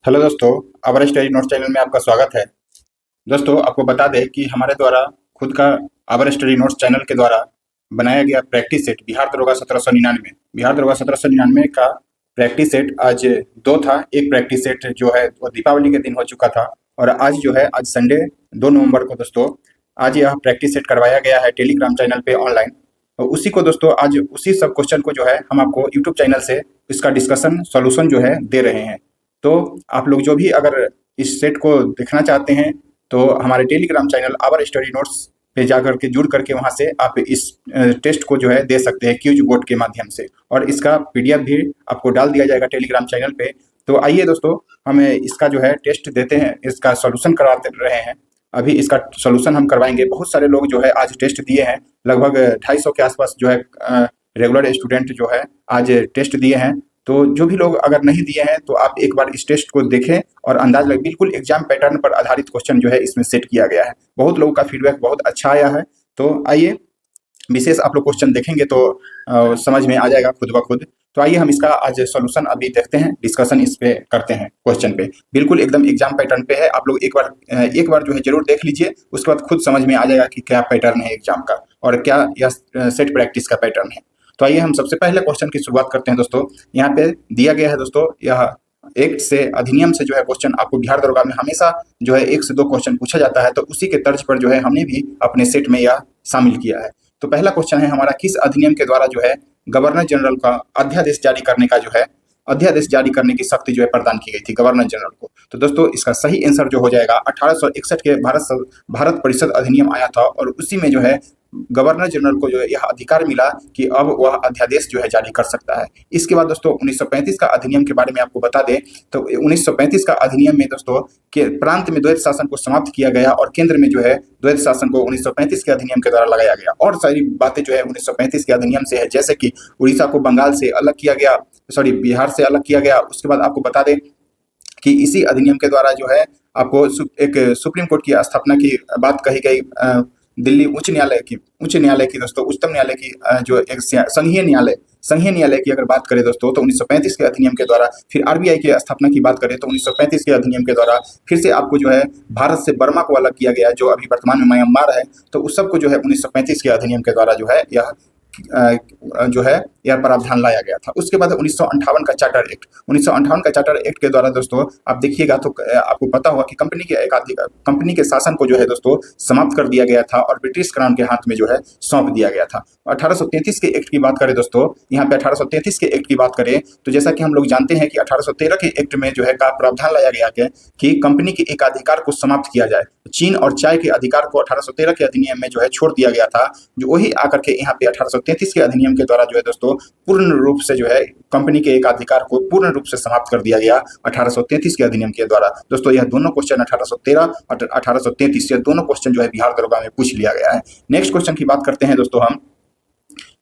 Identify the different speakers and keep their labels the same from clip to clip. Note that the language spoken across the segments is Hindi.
Speaker 1: हेलो दोस्तों, अवर स्टडी नोट्स चैनल में आपका स्वागत है। दोस्तों, आपको बता दें कि हमारे द्वारा खुद का अवर स्टडी नोट्स चैनल के द्वारा बनाया गया प्रैक्टिस सेट बिहार दरोगा 1799 का प्रैक्टिस सेट आज दो था। एक प्रैक्टिस सेट जो है वो दीपावली के दिन हो चुका था और आज जो है आज संडे 2 नवंबर को दोस्तों आज यह प्रैक्टिस सेट करवाया गया है टेलीग्राम चैनल पे ऑनलाइन। और उसी को दोस्तों आज उसी सब क्वेश्चन को जो है हम आपको यूट्यूब चैनल से इसका डिस्कशन सॉल्यूशन जो है दे रहे हैं। तो आप लोग जो भी अगर इस सेट को देखना चाहते हैं तो हमारे Telegram channel our study notes पे जाकर के जुड़ करके वहां से आप इस टेस्ट को जो है दे सकते हैं क्यूज बोर्ड के माध्यम से, और इसका पीडीएफ भी आपको डाल दिया जाएगा टेलीग्राम चैनल पे। तो आइए दोस्तों, हमें इसका जो है टेस्ट देते हैं, इसका सॉल्यूशन करवाते रहे हैं। अभी इसका सॉल्यूशन हम करवाएंगे। बहुत सारे लोग जो है आज टेस्ट दिए हैं, लगभग 250 के आसपास जो है रेगुलर स्टूडेंट जो है आज टेस्ट दिए हैं। तो जो भी लोग अगर नहीं दिए हैं तो आप एक बार इस टेस्ट को देखें और अंदाज लगे। बिल्कुल एग्जाम पैटर्न पर आधारित क्वेश्चन जो है इसमें सेट किया गया है। बहुत लोगों का फीडबैक बहुत अच्छा आया है। तो आइए विशेष आप लोग क्वेश्चन देखेंगे तो समझ में आ जाएगा खुद ब खुद। तो आइए हम इसका आज सॉल्यूशन अभी देखते हैं, डिस्कशन इस पे करते हैं क्वेश्चन पे। बिल्कुल एकदम एग्जाम पैटर्न पे है। आप लोग एक बार जो है जरूर देख लीजिए, उसके बाद खुद समझ में आ जाएगा कि क्या पैटर्न है एग्जाम का और क्या यह सेट प्रैक्टिस का पैटर्न है। तो आइए हम सबसे पहले क्वेश्चन की शुरुआत करते हैं दोस्तों। यहाँ पे दिया गया है दोस्तों, यह एक्ट से अधिनियम से जो है क्वेश्चन आपको बिहार दरोगा में हमेशा जो है 1 से 2 क्वेश्चन पूछा जाता है। तो उसी के तर्ज पर जो है हमने भी अपने सेट में यह शामिल किया है। तो पहला क्वेश्चन है हमारा, किस अधिनियम के द्वारा जो है गवर्नर जनरल का अध्यादेश जारी करने का जो है अध्यादेश जारी करने की शक्ति जो है प्रदान की गई थी गवर्नर जनरल को। तो दोस्तों इसका सही आंसर जो हो जाएगा 1861 के भारत परिषद अधिनियम आया था और उसी में जो है गवर्नर जनरल को जो है यह अधिकार मिला कि अब वह अध्यादेश जो है जारी कर सकता है। इसके बाद दोस्तों 1935 का अधिनियम के बारे में आपको बता दें तो 1935 का अधिनियम में दोस्तों के प्रांत में द्वैत शासन को समाप्त किया गया और केंद्र में जो है द्वैत शासन को 1935 के अधिनियम के द्वारा लगाया गया। और सारी बातें जो है 1935 के अधिनियम से है, जैसे कि उड़ीसा को बंगाल से अलग किया गया, बिहार से अलग किया गया। उसके बाद आपको बता दें कि इसी अधिनियम के द्वारा जो है आपको एक सुप्रीम कोर्ट की स्थापना की बात कही गई। दिल्ली उच्च न्यायालय की दोस्तों उच्चतम न्यायालय की जो एक संघीय न्यायालय की अगर बात करें दोस्तों तो 1935 के अधिनियम के द्वारा, फिर आरबीआई की स्थापना की बात करें तो 1935 के अधिनियम के द्वारा, फिर से आपको जो है भारत से बर्मा को अलग किया गया जो अभी वर्तमान में म्यांमार है। तो उस सब को जो है 1935 के अधिनियम के द्वारा जो है यह यह प्रावधान लाया गया था। उसके बाद 1958 का चार्टर एक्ट, 1958 का चार्टर एक्ट के द्वारा दोस्तों आप देखिएगा तो आपको पता होगा कि कंपनी के शासन को जो है दोस्तों समाप्त कर दिया गया था और ब्रिटिश क्राउन के हाथ में जो है सौंप दिया गया था। 1833 के एक्ट की बात करें दोस्तों, यहाँ पे 1833 के एक्ट की बात करें तो जैसा कि हम लोग जानते हैं कि 1813 के एक्ट में जो है का प्रावधान लाया गया है कि कंपनी के एकाधिकार को समाप्त किया जाए। चीन और चाय के अधिकार को 1813 के अधिनियम में जो है छोड़ दिया गया था, जो वही आकर के यहाँ पे 1833 के अधिनियम के द्वारा जो है दोस्तों पूर्ण रूप से जो है कंपनी के एकाधिकार को पूर्ण रूप से समाप्त कर दिया गया 1833 के अधिनियम के द्वारा। दोस्तों यह दोनों क्वेश्चन 1813 और 1833 ये दोनों क्वेश्चन जो है बिहार दरोगा में पूछ लिया गया है। नेक्स्ट क्वेश्चन की बात करते हैं दोस्तों हम।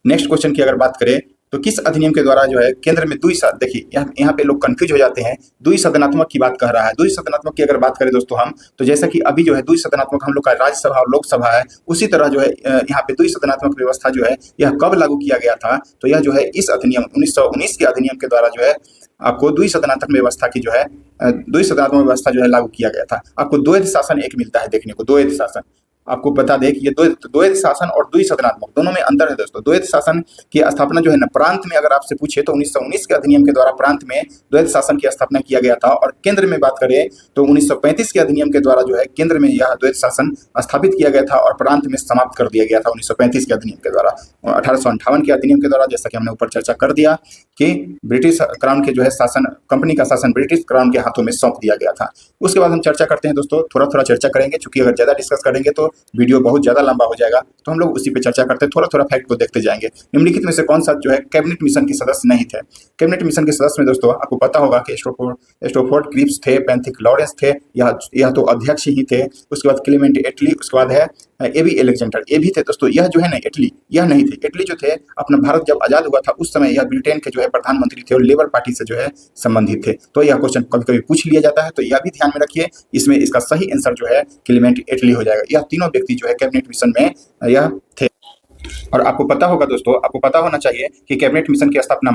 Speaker 1: नेक्स्ट क्वेश्चन की अगर बात करें तो किस अधिनियम के द्वारा जो है केंद्र में देखिए यहाँ पे लोग कंफ्यूज हो जाते हैं। द्विसदनात्मक की बात कह रहा है। द्विसदनात्मक की अगर बात करें दोस्तों हम तो जैसा कि अभी जो है द्विसदनात्मक हम लोग का राज्यसभा और लोकसभा है, उसी तरह जो है यहाँ पे द्विसदनात्मक व्यवस्था जो है यह कब लागू किया गया था तो यह जो है इस अधिनियम 1919 के अधिनियम के द्वारा जो है आपको द्विसदनात्मक व्यवस्था की जो है द्विसदनात्मक व्यवस्था जो है लागू किया गया था। आपको द्वैध शासन एक मिलता है देखने को, द्वैध शासन। आपको बता दें कि ये द्वैध शासन और द्विसदनात्मक दोनों में अंतर है दोस्तों। द्वैध शासन की स्थापना जो है ना प्रांत में अगर आपसे पूछे तो 1919 के अधिनियम के द्वारा प्रांत में द्वैध शासन की स्थापना किया गया था और केंद्र में बात करें तो 1935 के अधिनियम के द्वारा जो है केंद्र में यह द्वैध शासन स्थापित किया गया था और प्रांत में समाप्त कर दिया गया था 1935 के अधिनियम के द्वारा। 1858 के अधिनियम के द्वारा जैसा कि हमने ऊपर चर्चा कर दिया कि ब्रिटिश क्राउन के जो है शासन, कंपनी का शासन ब्रिटिश क्राउन के हाथों में सौंप दिया गया था। उसके बाद हम चर्चा करते हैं दोस्तों, थोड़ा थोड़ा चर्चा करेंगे क्योंकि अगर ज्यादा डिस्कस करेंगे तो वीडियो बहुत ज्यादा लंबा हो जाएगा। तो हम लोग उसी पे चर्चा करते हैं, थोड़ा थोड़ा फैक्ट को देखते जाएंगे। निम्नलिखित में से कौन सा जो है कैबिनेट मिशन के सदस्य नहीं थे? कैबिनेट मिशन के सदस्य में दोस्तों आपको पता होगा कि स्टोफोर्ड क्रिप्स थे, पैंथिक लॉरेंस थे, यह तो अध्यक्ष ही थे। उसके बाद क्लेमेंट एटली, उसके बाद है एबी एलेक्जेंडर, ये भी थे दोस्तों। यह जो है ना एटली, यह नहीं थे। एटली जो थे अपना भारत जब आजाद हुआ था उस समय यह ब्रिटेन के जो है प्रधानमंत्री थे और लेबर पार्टी से जो है संबंधित थे। तो यह क्वेश्चन कभी कभी पूछ लिया जाता है, तो यह भी ध्यान में रखिए। इसमें इसका सही आंसर जो है क्लेमेंट एटली हो जाएगा। यह तीनों व्यक्ति जो है कैबिनेट मिशन में यह थे। और आपको पता होगा दोस्तों, आपको पता होना चाहिए कि कैबिनेट मिशन की स्थापना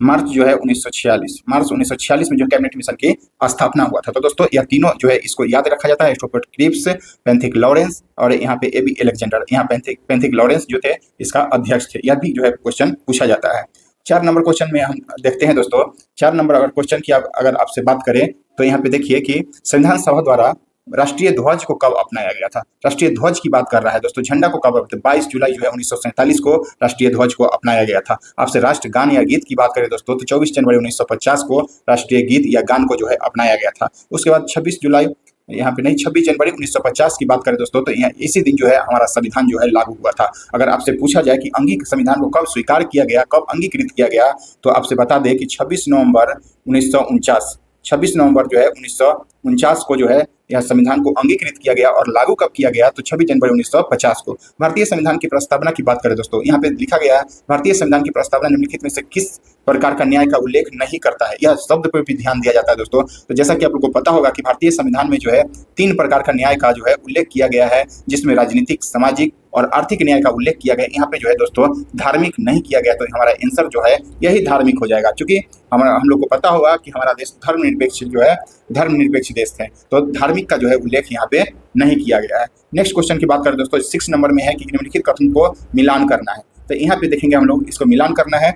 Speaker 1: मार्च जो है 1946, मार्च 1946 में जो कैबिनेट मिशन की स्थापना हुआ था। तो दोस्तों यह तीनों जो है इसको याद रखा जाता है, स्टोफर्ड क्रिप्स, पेंथिक लॉरेंस और यहाँ पे एबी अलेक्जेंडर। यहाँ पेंथिक लॉरेंस जो थे इसका अध्यक्ष थे। यह भी जो है क्वेश्चन पूछा जाता है। 4 नंबर क्वेश्चन में हम देखते हैं दोस्तों, 4 नंबर अगर क्वेश्चन की अगर आपसे बात करें तो यहाँ पे देखिए कि संविधान सभा द्वारा राष्ट्रीय ध्वज को कब अपनाया गया था। राष्ट्रीय ध्वज की बात कर रहा है दोस्तों, झंडा को कब 22 जुलाई जो है 1947 को राष्ट्रीय ध्वज को अपनाया गया था। आपसे राष्ट्रगान या गीत की बात करें दोस्तों तो 24 जनवरी 1950 को राष्ट्रीय गीत या गान को जो है अपनाया गया था। उसके बाद 26 जुलाई यहाँ पे नहीं, 26 जनवरी 1950 की बात करें दोस्तों तो यहाँ इसी दिन जो है हमारा संविधान जो है लागू हुआ था। अगर आपसे पूछा जाए कि अंगिक संविधान को कब स्वीकार किया गया, कब अंगीकृत किया गया, तो आपसे बता दें कि 26 नवंबर 1949, 26 नवंबर जो है 1949 को जो है यह संविधान को अंगीकृत किया गया। और लागू कब किया गया तो 26 जनवरी 1950 को। भारतीय संविधान की प्रस्तावना की बात करें दोस्तों, यहाँ पे लिखा गया है भारतीय संविधान की प्रस्तावना निम्नलिखित में से किस प्रकार का न्याय का उल्लेख नहीं करता है। यह शब्द पर भी ध्यान दिया जाता है दोस्तों। तो जैसा कि आप लोगों को पता होगा कि भारतीय संविधान में जो है 3 प्रकार का न्याय का जो है उल्लेख किया गया है, जिसमें राजनीतिक, सामाजिक और आर्थिक न्याय का उल्लेख किया गया। यहाँ पे जो है दोस्तों धार्मिक नहीं किया गया, तो हमारा आंसर जो है यही धार्मिक हो जाएगा, क्योंकि हम लोग को पता होगा कि हमारा देश धर्मनिरपेक्ष जो है धर्मनिरपेक्ष देश है, तो धार्मिक का जो है उल्लेख यहाँ पे नहीं किया गया है। नेक्स्ट क्वेश्चन की बात करें दोस्तों, 6 नंबर में है कि निम्नलिखित कथन को मिलान करना है। तो यहाँ पे देखेंगे हम लोग इसको मिलान करना है।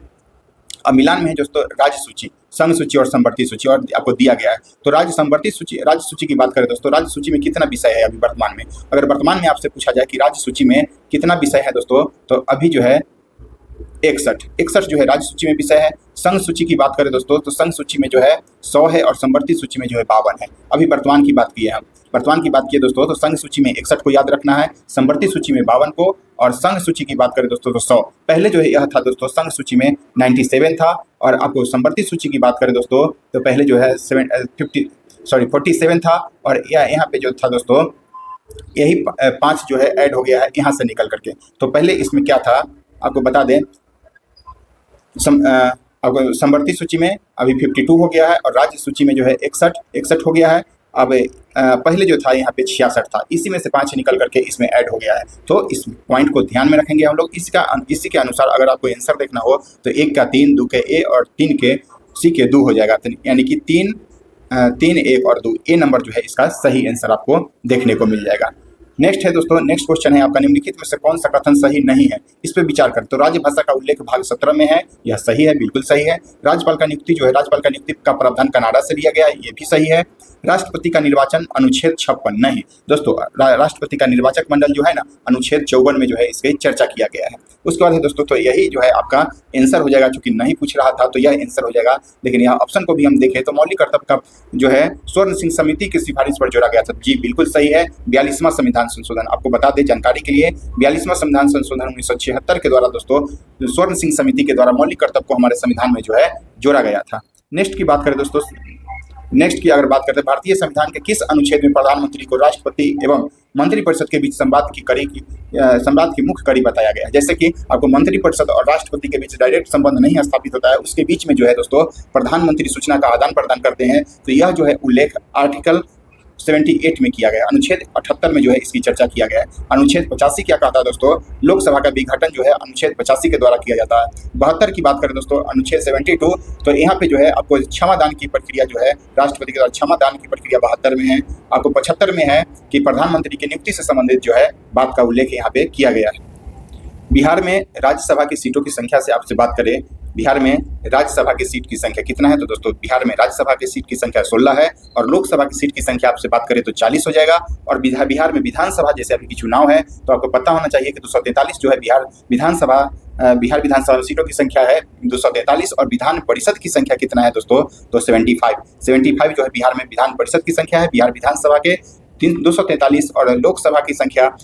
Speaker 1: अब मिलान में है दोस्तों राज्य सूची, संघ सूची और संवर्ती सूची, और आपको दिया गया है। तो राज्य सूची की बात करें दोस्तों, राज्य सूची में कितना विषय है अभी वर्तमान में। अगर वर्तमान में आपसे पूछा जाए कि राज्य सूची में कितना विषय है दोस्तों, तो अभी जो है 61 जो है राज्य सूची में विषय है। संघ सूची की बात करें दोस्तों तो संघ सूची में जो है 100 है और संवर्ती सूची में जो है 52 है। अभी वर्तमान की बात की है, हम वर्तमान की बात की दोस्तों तो संघ सूची में 61 को याद रखना है, संवर्ती सूची में 52 को, और संघ सूची की बात करें दोस्तों तो 100। पहले जो है यह था दोस्तों, संघ सूची में 97 था, और आपको संवर्ती सूची की बात करें दोस्तों तो पहले जो है 47 था, और यहाँ पे जो था दोस्तों यही 5 जो है ऐड हो गया है यहाँ से निकल करके। तो पहले इसमें क्या था आपको बता दें, आपको संवर्ती सूची में अभी 52 हो गया है, और राज्य सूची में जो है 61 हो गया है। अब पहले जो था यहाँ पे 66 था, इसी में से 5 निकल करके इसमें ऐड हो गया है। तो इस पॉइंट को ध्यान में रखेंगे हम लोग। इसी के अनुसार अगर आपको आंसर देखना हो तो 1 का 3, 2 के ए और 3 के सी के 2 हो जाएगा, यानी कि 3, 1 और 2 ए नंबर जो है इसका सही आंसर आपको देखने को मिल जाएगा। नेक्स्ट है दोस्तों, नेक्स्ट क्वेश्चन है आपका, निम्नलिखित में से कौन सा कथन सही नहीं है, इस पे विचार करें। तो राजभाषा का उल्लेख भाग 17 में है, यह सही है, बिल्कुल सही है। राज्यपाल का नियुक्ति जो है, राज्यपाल का नियुक्ति का प्रावधान कनाडा से लिया गया है, ये भी सही है। राष्ट्रपति का निर्वाचन अनुच्छेद 56 नहीं दोस्तों, राष्ट्रपति का निर्वाचक मंडल जो है ना अनुच्छेद 54 में जो है इसकी चर्चा किया गया है। उसके बाद है दोस्तों तो यही जो है आपका आंसर हो जाएगा, चूंकि नहीं पूछ रहा था तो यह आंसर हो जाएगा। लेकिन यहाँ ऑप्शन को भी हम देखें तो मौलिक कर्तव्य का जो है स्वर्ण सिंह समिति की सिफारिश पर जोड़ा गया था, जी बिल्कुल सही है। 42वां संविधान संशोधन, आपको बता दें जानकारी के लिए, 42वां संविधान संशोधन 1976 के द्वारा दोस्तों स्वर्ण सिंह समिति के द्वारा मौलिक कर्तव्य को हमारे संविधान में जो है जोड़ा गया था। नेक्स्ट की बात करें दोस्तों, नेक्स्ट की अगर बात करते हैं, भारतीय संविधान के किस अनुच्छेद में प्रधानमंत्री को राष्ट्रपति एवं मंत्रिपरिषद के बीच संवाद की मुख्य कड़ी बताया गया है। जैसे कि आपको मंत्रिपरिषद और राष्ट्रपति के बीच डायरेक्ट संबंध नहीं स्थापित होता है, उसके बीच में जो है दोस्तों प्रधानमंत्री सूचना का आदान प्रदान करते हैं। तो यह जो है उल्लेख आर्टिकल 78 में किया गया, अनुच्छेद 78 में जो है इसकी चर्चा किया गया है। अनुच्छेद 85 क्या कहता है दोस्तों, लोकसभा का विघटन जो है अनुच्छेद 85 के द्वारा किया जाता है। 72 की बात करें दोस्तों, अनुच्छेद 72, तो यहाँ पे जो है आपको क्षमा दान की प्रक्रिया जो है राष्ट्रपति के द्वारा क्षमा दान की प्रक्रिया 72 में है। आपको 75 में है कि प्रधानमंत्री की नियुक्ति से संबंधित जो है बात का उल्लेख यहाँ पे किया गया है। बिहार में राज्यसभा की सीटों की संख्या से आपसे बात करें, बिहार में राज्यसभा की सीट की संख्या कितना है, तो दोस्तों बिहार में राज्यसभा की सीट की संख्या 16 है, और लोकसभा की सीट की संख्या आपसे बात करें तो 40 हो जाएगा। और बिहार में विधानसभा जैसे अभी की चुनाव है तो आपको पता होना चाहिए कि 243 जो है बिहार विधानसभा सीटों की संख्या है 243, और विधान परिषद की संख्या कितना है दोस्तों, तो 75 जो है बिहार में विधान परिषद की संख्या है, बिहार विधानसभा के 243, और लोकसभा की संख्या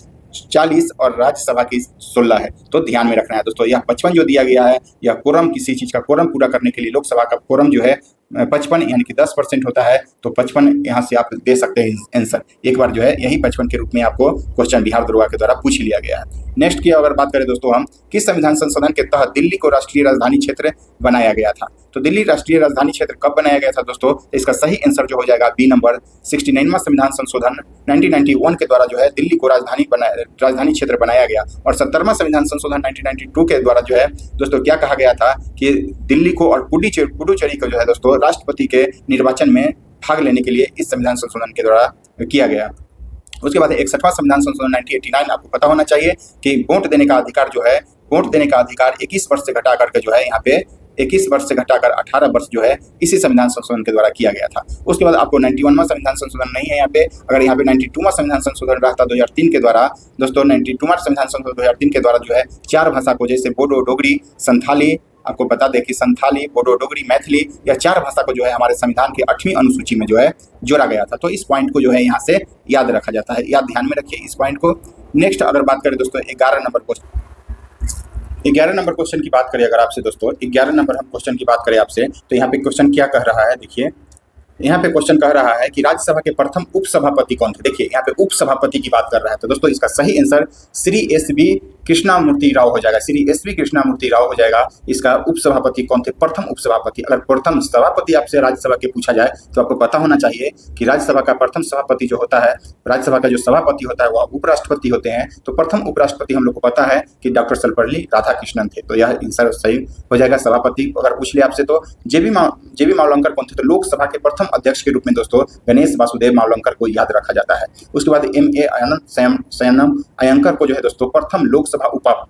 Speaker 1: 40 और राज्यसभा की 16 है। तो ध्यान में रखना है दोस्तों, यह 55 जो दिया गया है, यह कोरम किसी चीज का कोरम पूरा करने के लिए लोकसभा का कोरम जो है 55 यानी कि 10% होता है। तो 55 यहाँ से आप दे सकते हैं आंसर। एक बार जो है यही 55 के रूप में आपको क्वेश्चन बिहार दरोगा के द्वारा पूछ लिया गया है। नेक्स्ट की अगर बात करें दोस्तों हम, किस संविधान संशोधन के तहत दिल्ली को राष्ट्रीय राजधानी क्षेत्र बनाया गया था? तो दिल्ली राष्ट्रीय राजधानी क्षेत्र कब बनाया गया था दोस्तों? इसका सही आंसर जो हो जाएगा बी नंबर, 69वां संविधान संशोधन 1991 के द्वारा जो है दिल्ली को राजधानी क्षेत्र बनाया गया। और 70वां संविधान संशोधन 1992 के द्वारा जो है दोस्तों क्या कहा गया था कि दिल्ली को और पुडुचेरी को जो है दोस्तों राष्ट्रपति के निर्वाचन में भाग लेने के लिए इस संविधान संशोधन के द्वारा किया गया। उसके बाद 61वां संविधान संशोधन 1989, आपको पता होना चाहिए कि वोट देने का अधिकार जो है, वोट देने का अधिकार 21 वर्ष से घटा करके जो है यहाँ पे 21 वर्ष से घटाकर 18 वर्ष जो है इसी संविधान संशोधन के द्वारा किया गया था। उसके बाद आपको 91वां संविधान संशोधन नहीं है यहाँ पे, अगर यहाँ पे 92वां संविधान संशोधन रहता 2003 के द्वारा दोस्तों, 92वां संविधान संशोधन 2003 के द्वारा जो है 4 भाषा को, जैसे बोडो, डोगरी, संथाली, आपको बता दें कि संथाली, बोडो, डोगरी, मैथिली, यह 4 भाषा को जो है हमारे संविधान की 8वीं अनुसूची में जो है जोड़ा गया था। तो इस पॉइंट को जो है यहाँ से याद रखा जाता है, याद ध्यान में रखिए इस पॉइंट को। नेक्स्ट अगर बात करें दोस्तों 11 नंबर क्वेश्चन की बात करें अगर आपसे दोस्तों, 11 नंबर हम क्वेश्चन की बात करें आपसे, तो यहाँ पे क्वेश्चन क्या कह रहा है, देखिए यहाँ पे क्वेश्चन कह रहा है कि राज्यसभा के प्रथम उपसभापति कौन थे? देखिए यहाँ पे उपसभापति की बात कर रहा है, तो दोस्तों इसका सही आंसर श्री एस.बी. कृष्णामूर्ति राव हो जाएगा, श्री एस.बी. कृष्णामूर्ति राव हो जाएगा। इसका उपसभापति कौन थे? प्रथम उपसभापति। अगर प्रथम सभापति आपसे राज्यसभा के पूछा जाए तो आपको पता होना चाहिए कि राज्यसभा का प्रथम सभापति जो होता है, राज्यसभा का जो सभापति होता है वह उपराष्ट्रपति होते हैं। तो प्रथम उपराष्ट्रपति हम लोग को पता है कि डॉक्टर सर्वपल्ली राधाकृष्णन थे, तो यह आंसर सही हो जाएगा सभापति। अगर पूछ लिया आपसे तो जेबी मावलंकर कौन थे? तो लोकसभा के प्रथम अध्यक्ष के रूप में दोस्तों गणेश वासुदेव मावलंकर को याद रखा जाता है। उसके बाद M.A. संयम अयंकर को जो है दोस्तों प्रथम लोकसभा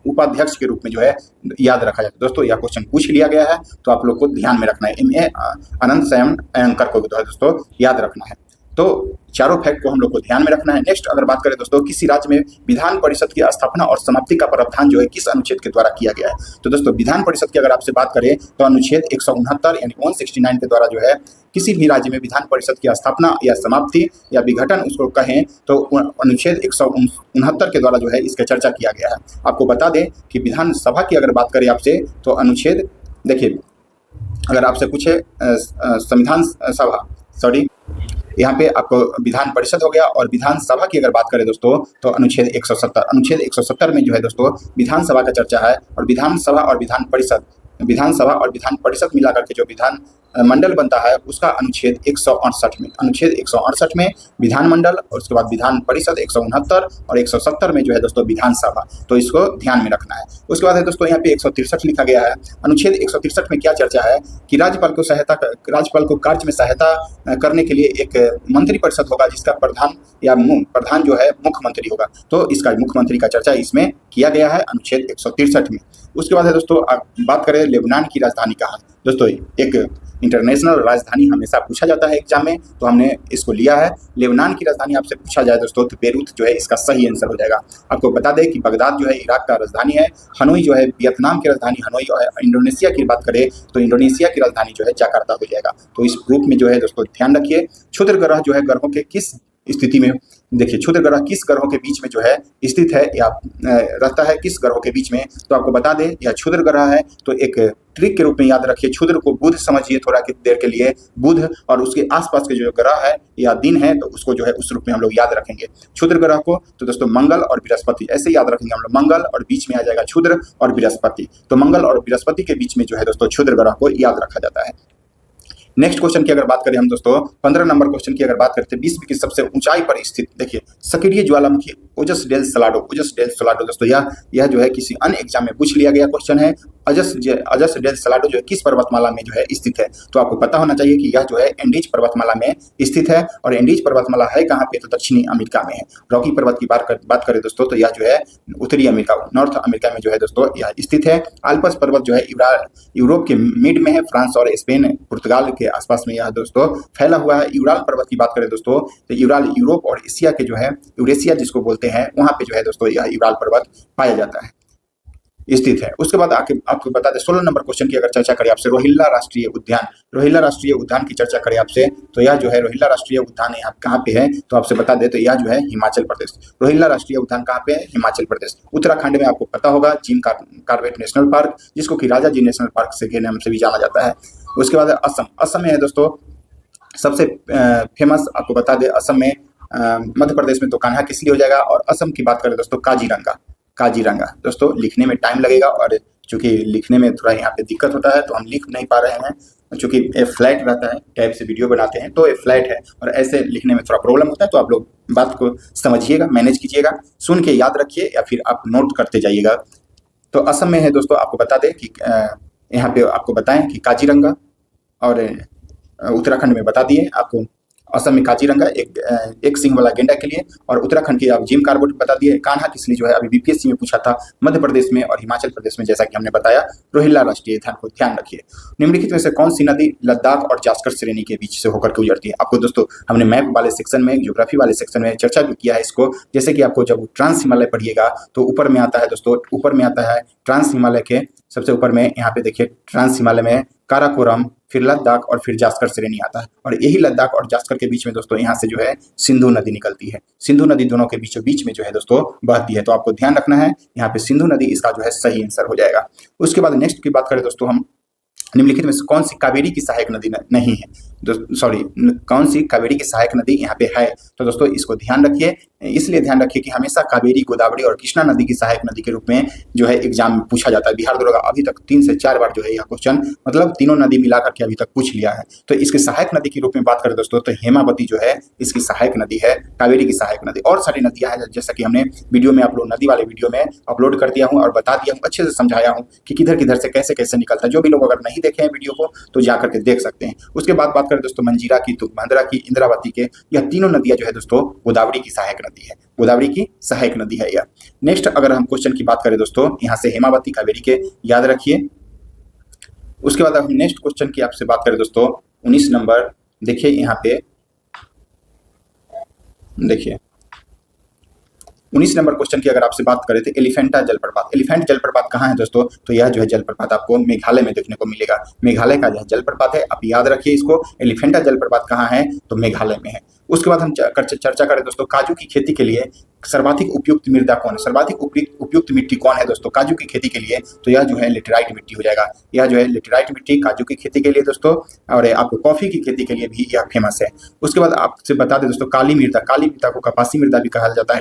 Speaker 1: उपाध्यक्ष के रूप में जो है याद रखा जाता है। दोस्तों यह क्वेश्चन पूछ लिया गया है तो आप लोग को ध्यान में रखना है, M.A. अनंत संयम अयंकर को दोस्तों याद रखना है। तो चारों फैक्ट को हम लोग को ध्यान में रखना है। नेक्स्ट अगर बात करें दोस्तों, किसी राज्य में विधान परिषद की स्थापना और समाप्ति का प्रावधान जो है किस अनुच्छेद के द्वारा किया गया है? तो दोस्तों विधान परिषद की अगर आपसे बात करें तो अनुच्छेद 169 यानी 169 के द्वारा जो है किसी भी राज्य में विधान परिषद की स्थापना या समाप्ति या विघटन उसको कहें तो अनुच्छेद 169 के द्वारा जो है इसका चर्चा किया गया है। आपको बता दें कि विधानसभा की अगर बात करें आपसे तो अनुच्छेद, देखिए अगर आपसे पूछे संविधान सभा, सॉरी यहाँ पे आपको विधान परिषद हो गया, और विधानसभा की अगर बात करें दोस्तों तो अनुच्छेद 170 में जो है दोस्तों विधानसभा का चर्चा है। और विधानसभा और विधान परिषद मिलाकर के जो विधान मंडल बनता है उसका अनुच्छेद 168 में विधानमंडल, और उसके बाद विधान परिषद 169 और 170 में जो है दोस्तों विधानसभा, तो इसको ध्यान में रखना है। उसके बाद है दोस्तों यहाँ पे 163 लिखा गया है। अनुच्छेद 163 में क्या चर्चा है कि राज्यपाल को कार्य में सहायता करने के लिए एक मंत्री परिषद होगा जिसका प्रधान जो है मुख्यमंत्री होगा, तो इसका मुख्यमंत्री का चर्चा इसमें किया गया है अनुच्छेद 163 में। उसके बाद है दोस्तों बात करें लेबनान की राजधानी कहाँ? दोस्तों एक इंटरनेशनल राजधानी हमेशा पूछा जाता है एग्जाम में, तो हमने इसको लिया है। लेबनान की राजधानी आपसे पूछा जाए दोस्तों तो बेरूत जो है इसका सही आंसर हो जाएगा। आपको बता दें कि बगदाद जो है इराक का राजधानी है, हनोई जो है वियतनाम की राजधानी हनोई है। इंडोनेशिया की बात करें तो इंडोनेशिया की राजधानी जो है जकार्ता हो जाएगा। तो इस ग्रुप में जो है दोस्तों ध्यान रखिए, क्षुद्र ग्रह जो है ग्रहों के किस स्थिति में, देखिए क्षुद्र ग्रह किस ग्रहों के बीच में जो है स्थित है या रहता है, किस ग्रहों के बीच में, तो आपको बता दें यह क्षुद्र ग्रह है। तो एक ट्रिक के रूप में याद रखिए, क्षुद्र को बुध समझिए थोड़ा की देर के लिए, बुध और उसके आसपास के जो ग्रह है या दिन है तो उसको जो है उस रूप में हम लोग याद रखेंगे क्षुद्र ग्रह को। तो दोस्तों मंगल और बृहस्पति ऐसे याद रखेंगे हम लोग, मंगल और बीच में आ जाएगा क्षुद्र और बृहस्पति, तो मंगल और बृहस्पति के बीच में जो है दोस्तों क्षुद्र ग्रह को याद रखा जाता है। नेक्स्ट क्वेश्चन की अगर बात करें हम दोस्तों 15 नंबर क्वेश्चन की अगर बात करते हैं, विश्व की सबसे ऊंचाई पर स्थित देखिए सक्रिय ज्वालामुखी ओजस डेल सलाडो दोस्तों यह जो है किसी अन्य एग्जाम में पूछ लिया गया क्वेश्चन है। अजस डेल सलाडो जो है किस पर्वतमाला में जो है स्थित है? तो आपको पता होना चाहिए कि यह जो है एंडीज पर्वतमाला में स्थित है। और एंडीज पर्वतमाला है कहाँ पे? तो दक्षिणी अमेरिका में है। रॉकी पर्वत की बात करें दोस्तों तो यह जो है उत्तरी अमेरिका, नॉर्थ अमेरिका में जो है दोस्तों यह स्थित है। आल्प्स पर्वत जो है यूरोप के मिड में है, फ्रांस और स्पेन पुर्तगाल के आसपास में यह दोस्तों फैला हुआ है। यूराल पर्वत की बात करें दोस्तों तो यूराल यूरोप और एशिया के जो है यूरेशिया जिसको बोलते हैं वहां पे जो है दोस्तों यह यूराल पर्वत पाया जाता है, स्थित है। उसके बाद आपको बता दें 16 नंबर क्वेश्चन की अगर चर्चा करें आपसे रोहिल्ला राष्ट्रीय उद्यान की चर्चा करें आपसे तो यह जो है रोहिल्ला राष्ट्रीय उद्यान यहाँ कहाँ पे है? तो आपसे बता दें तो यह जो है हिमाचल प्रदेश। रोहिल्ला राष्ट्रीय उद्यान कहाँ पे है? हिमाचल प्रदेश। उत्तराखंड में आपको पता होगा जिम कॉर्बेट नेशनल पार्क जिसको कि राजा जी नेशनल पार्क के नाम से भी जाना जाता है। उसके बाद असम में है दोस्तों सबसे फेमस, आपको बता दें असम में मध्य प्रदेश में तो कान्हा किसली हो जाएगा, और असम की बात करें दोस्तों काजीरंगा। काजीरंगा। दोस्तों लिखने में टाइम लगेगा और चूंकि लिखने में थोड़ा यहाँ पे दिक्कत होता है तो हम लिख नहीं पा रहे हैं, चूंकि ए फ्लैट रहता है, टैब से वीडियो बनाते हैं तो ए फ्लैट है और ऐसे लिखने में थोड़ा प्रॉब्लम होता है, तो आप लोग बात को समझिएगा, मैनेज कीजिएगा, सुन के याद रखिए या फिर आप नोट करते जाइएगा। तो असम में है दोस्तों, आपको बता दें कि यहाँ पे आपको बताएं कि काजीरंगा, और उत्तराखंड में बता दिए आपको असम में काजीरंगा एक सिंह वाला गेंडा के लिए, और उत्तराखंड की आप जिम कार्बेट बता दिए। कान्हा किस लिए जो है अभी बीपीएससी में पूछा था, मध्य प्रदेश में और हिमाचल प्रदेश में, जैसा कि हमने बताया रोहिल्ला राष्ट्रीय उद्यान को ध्यान रखिए। निम्नलिखित में से कौन सी नदी लद्दाख और जास्कर श्रेणी के बीच से होकर के गुजरती है? आपको दोस्तों हमने मैप वाले सेक्शन में, ज्योग्राफी वाले सेक्शन में चर्चा भी किया है इसको। जैसे कि आपको जब ट्रांस हिमालय पढ़िएगा तो ऊपर में आता है दोस्तों, ऊपर में आता है ट्रांस हिमालय के सबसे ऊपर में, यहाँ पे देखिए ट्रांस हिमालय में काराकोरम, फिर लद्दाख और फिर जास्कर श्रेणी आता है, और यही लद्दाख और जास्कर के बीच में दोस्तों यहाँ से जो है सिंधु नदी निकलती है। सिंधु नदी दोनों के बीचों बीच में जो है दोस्तों बहती है, तो आपको ध्यान रखना है यहाँ पे सिंधु नदी इसका जो है सही आंसर हो जाएगा। उसके बाद नेक्स्ट की बात करें दोस्तों हम, निम्नलिखित में से कौन सी कावेरी की सहायक नदी नहीं है? कौन सी कावेरी की सहायक नदी यहाँ पे है? तो दोस्तों इसको ध्यान रखिए, इसलिए ध्यान रखिए कि हमेशा कावेरी, गोदावरी और कृष्णा नदी की सहायक नदी के रूप में जो है एग्जाम में पूछा जाता है। बिहार दरोगा अभी तक 3 से 4 बार जो है यह क्वेश्चन, मतलब तीनों नदी मिलाकर के अभी तक पूछ लिया है। तो इसकी सहायक नदी के रूप में बात करें दोस्तों तो हेमावती जो है इसकी सहायक नदी है, कावेरी की सहायक नदी। और सारी नदियां हैं जैसा कि हमने वीडियो में अपलोड, नदी वाले वीडियो में अपलोड कर दिया हूँ और बता दिया हूँ, अच्छे से समझाया हूँ कि किधर किधर से कैसे कैसे निकलता है। जो भी लोग अगर नहीं देखे हैं वीडियो को तो जाकर के देख सकते हैं। उसके बाद बात करें दोस्तों मंजीरा की, तुंगभद्रा की, इंद्रावती के, यह तीनों नदियां जो है दोस्तों गोदावरी की सहायक नदी है, गोदावरी की सहायक नदी है यह। नेक्स्ट अगर हम क्वेश्चन की बात करें दोस्तों, यहाँ से हेमावती, कावेरी के याद रखिए। उसके बाद हम नेक्स्ट क्वेश्चन की आपसे बात करें दोस्तों 19 नंबर, देखिए यहाँ पे देखिए 19 नंबर क्वेश्चन की अगर आपसे बात करें तो एलिफेंटा जलप्रपात, एलिफेंट जलप्रपात कहाँ है दोस्तों? तो यह जो है जलप्रपात आपको मेघालय में देखने को मिलेगा, मेघालय का यह जलप्रपात है, आप याद रखिए इसको। एलिफेंटा जलप्रपात कहाँ है? तो मेघालय में है। उसके बाद हम चर्चा करें दोस्तों काजू की खेती के लिए सर्वाधिक उपयुक्त मृदा कौन है, सर्वाधिक उपयुक्त मिट्टी कौन है दोस्तों काजू की खेती के लिए? तो यह जो है लेटेराइट मिट्टी हो जाएगा, यह जो है लेटेराइट मिट्टी काजू की खेती के लिए दोस्तों, और आपको कॉफी की खेती के लिए भी यह फेमस है। उसके बाद आपसे बता दें दोस्तों काली मृदा, काली मृदा को कपासी मृदा भी कहा जाता है,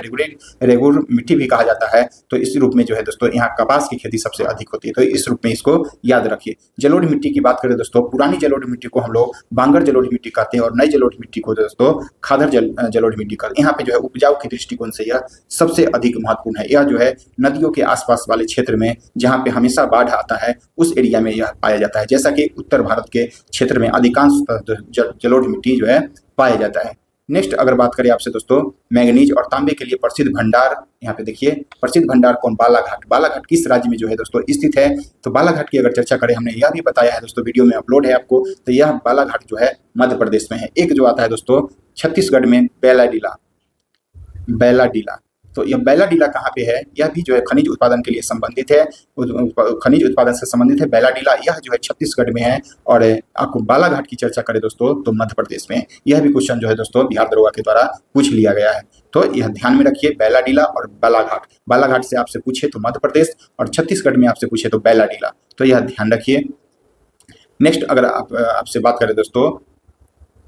Speaker 1: रेगुर मिट्टी भी कहा जाता है। तो इस रूप में जो है दोस्तों यहाँ कपास की खेती सबसे अधिक होती है, तो इस रूप में इसको याद रखिए। जलोढ़ मिट्टी की बात करें दोस्तों, पुरानी जलोढ़ मिट्टी को हम लोग बांगर जलोढ़ मिट्टी कहते हैं और नई जलोढ़ मिट्टी को दोस्तों खादर जलोढ़ मिट्टी कहते हैं। यहाँ पे जो है उपजाऊ के दृष्टिकोण से यह सबसे अधिक महत्वपूर्ण है। यह जो है नदियों के आसपास वाले क्षेत्र में जहाँ पे हमेशा बाढ़ आता है उस एरिया में यह पाया जाता है, जैसा कि उत्तर भारत के क्षेत्र में अधिकांश जलोढ़ मिट्टी जो है पाया जाता है। नेक्स्ट अगर बात करें आपसे दोस्तों मैंगनीज और तांबे के लिए प्रसिद्ध भंडार, यहाँ पे देखिए प्रसिद्ध भंडार कौन? बालाघाट। बालाघाट किस राज्य में जो है दोस्तों स्थित है? तो बालाघाट की अगर चर्चा करें, हमने यह भी बताया है दोस्तों, वीडियो में अपलोड है आपको, तो यह बालाघाट जो है मध्य प्रदेश में है। एक जो आता है दोस्तों छत्तीसगढ़ में बैलाडीला, बैलाडीला, तो यह बैलाडीला कहाँ पे है? यह भी जो है खनिज उत्पादन के लिए संबंधित है, खनिज उत्पादन से संबंधित है बैलाडीला, यह जो है छत्तीसगढ़ में है। और आपको बालाघाट की चर्चा करें दोस्तों तो मध्य प्रदेश में, यह भी क्वेश्चन जो है दोस्तों बिहार दरोगा के द्वारा पूछ लिया गया है। तो यह ध्यान में रखिए, बैलाडीला और बालाघाट, बालाघाट से आपसे पूछे तो मध्य प्रदेश और छत्तीसगढ़ में आपसे पूछे तो बैलाडीला, तो यह ध्यान रखिए। नेक्स्ट अगर आपसे बात करें दोस्तों,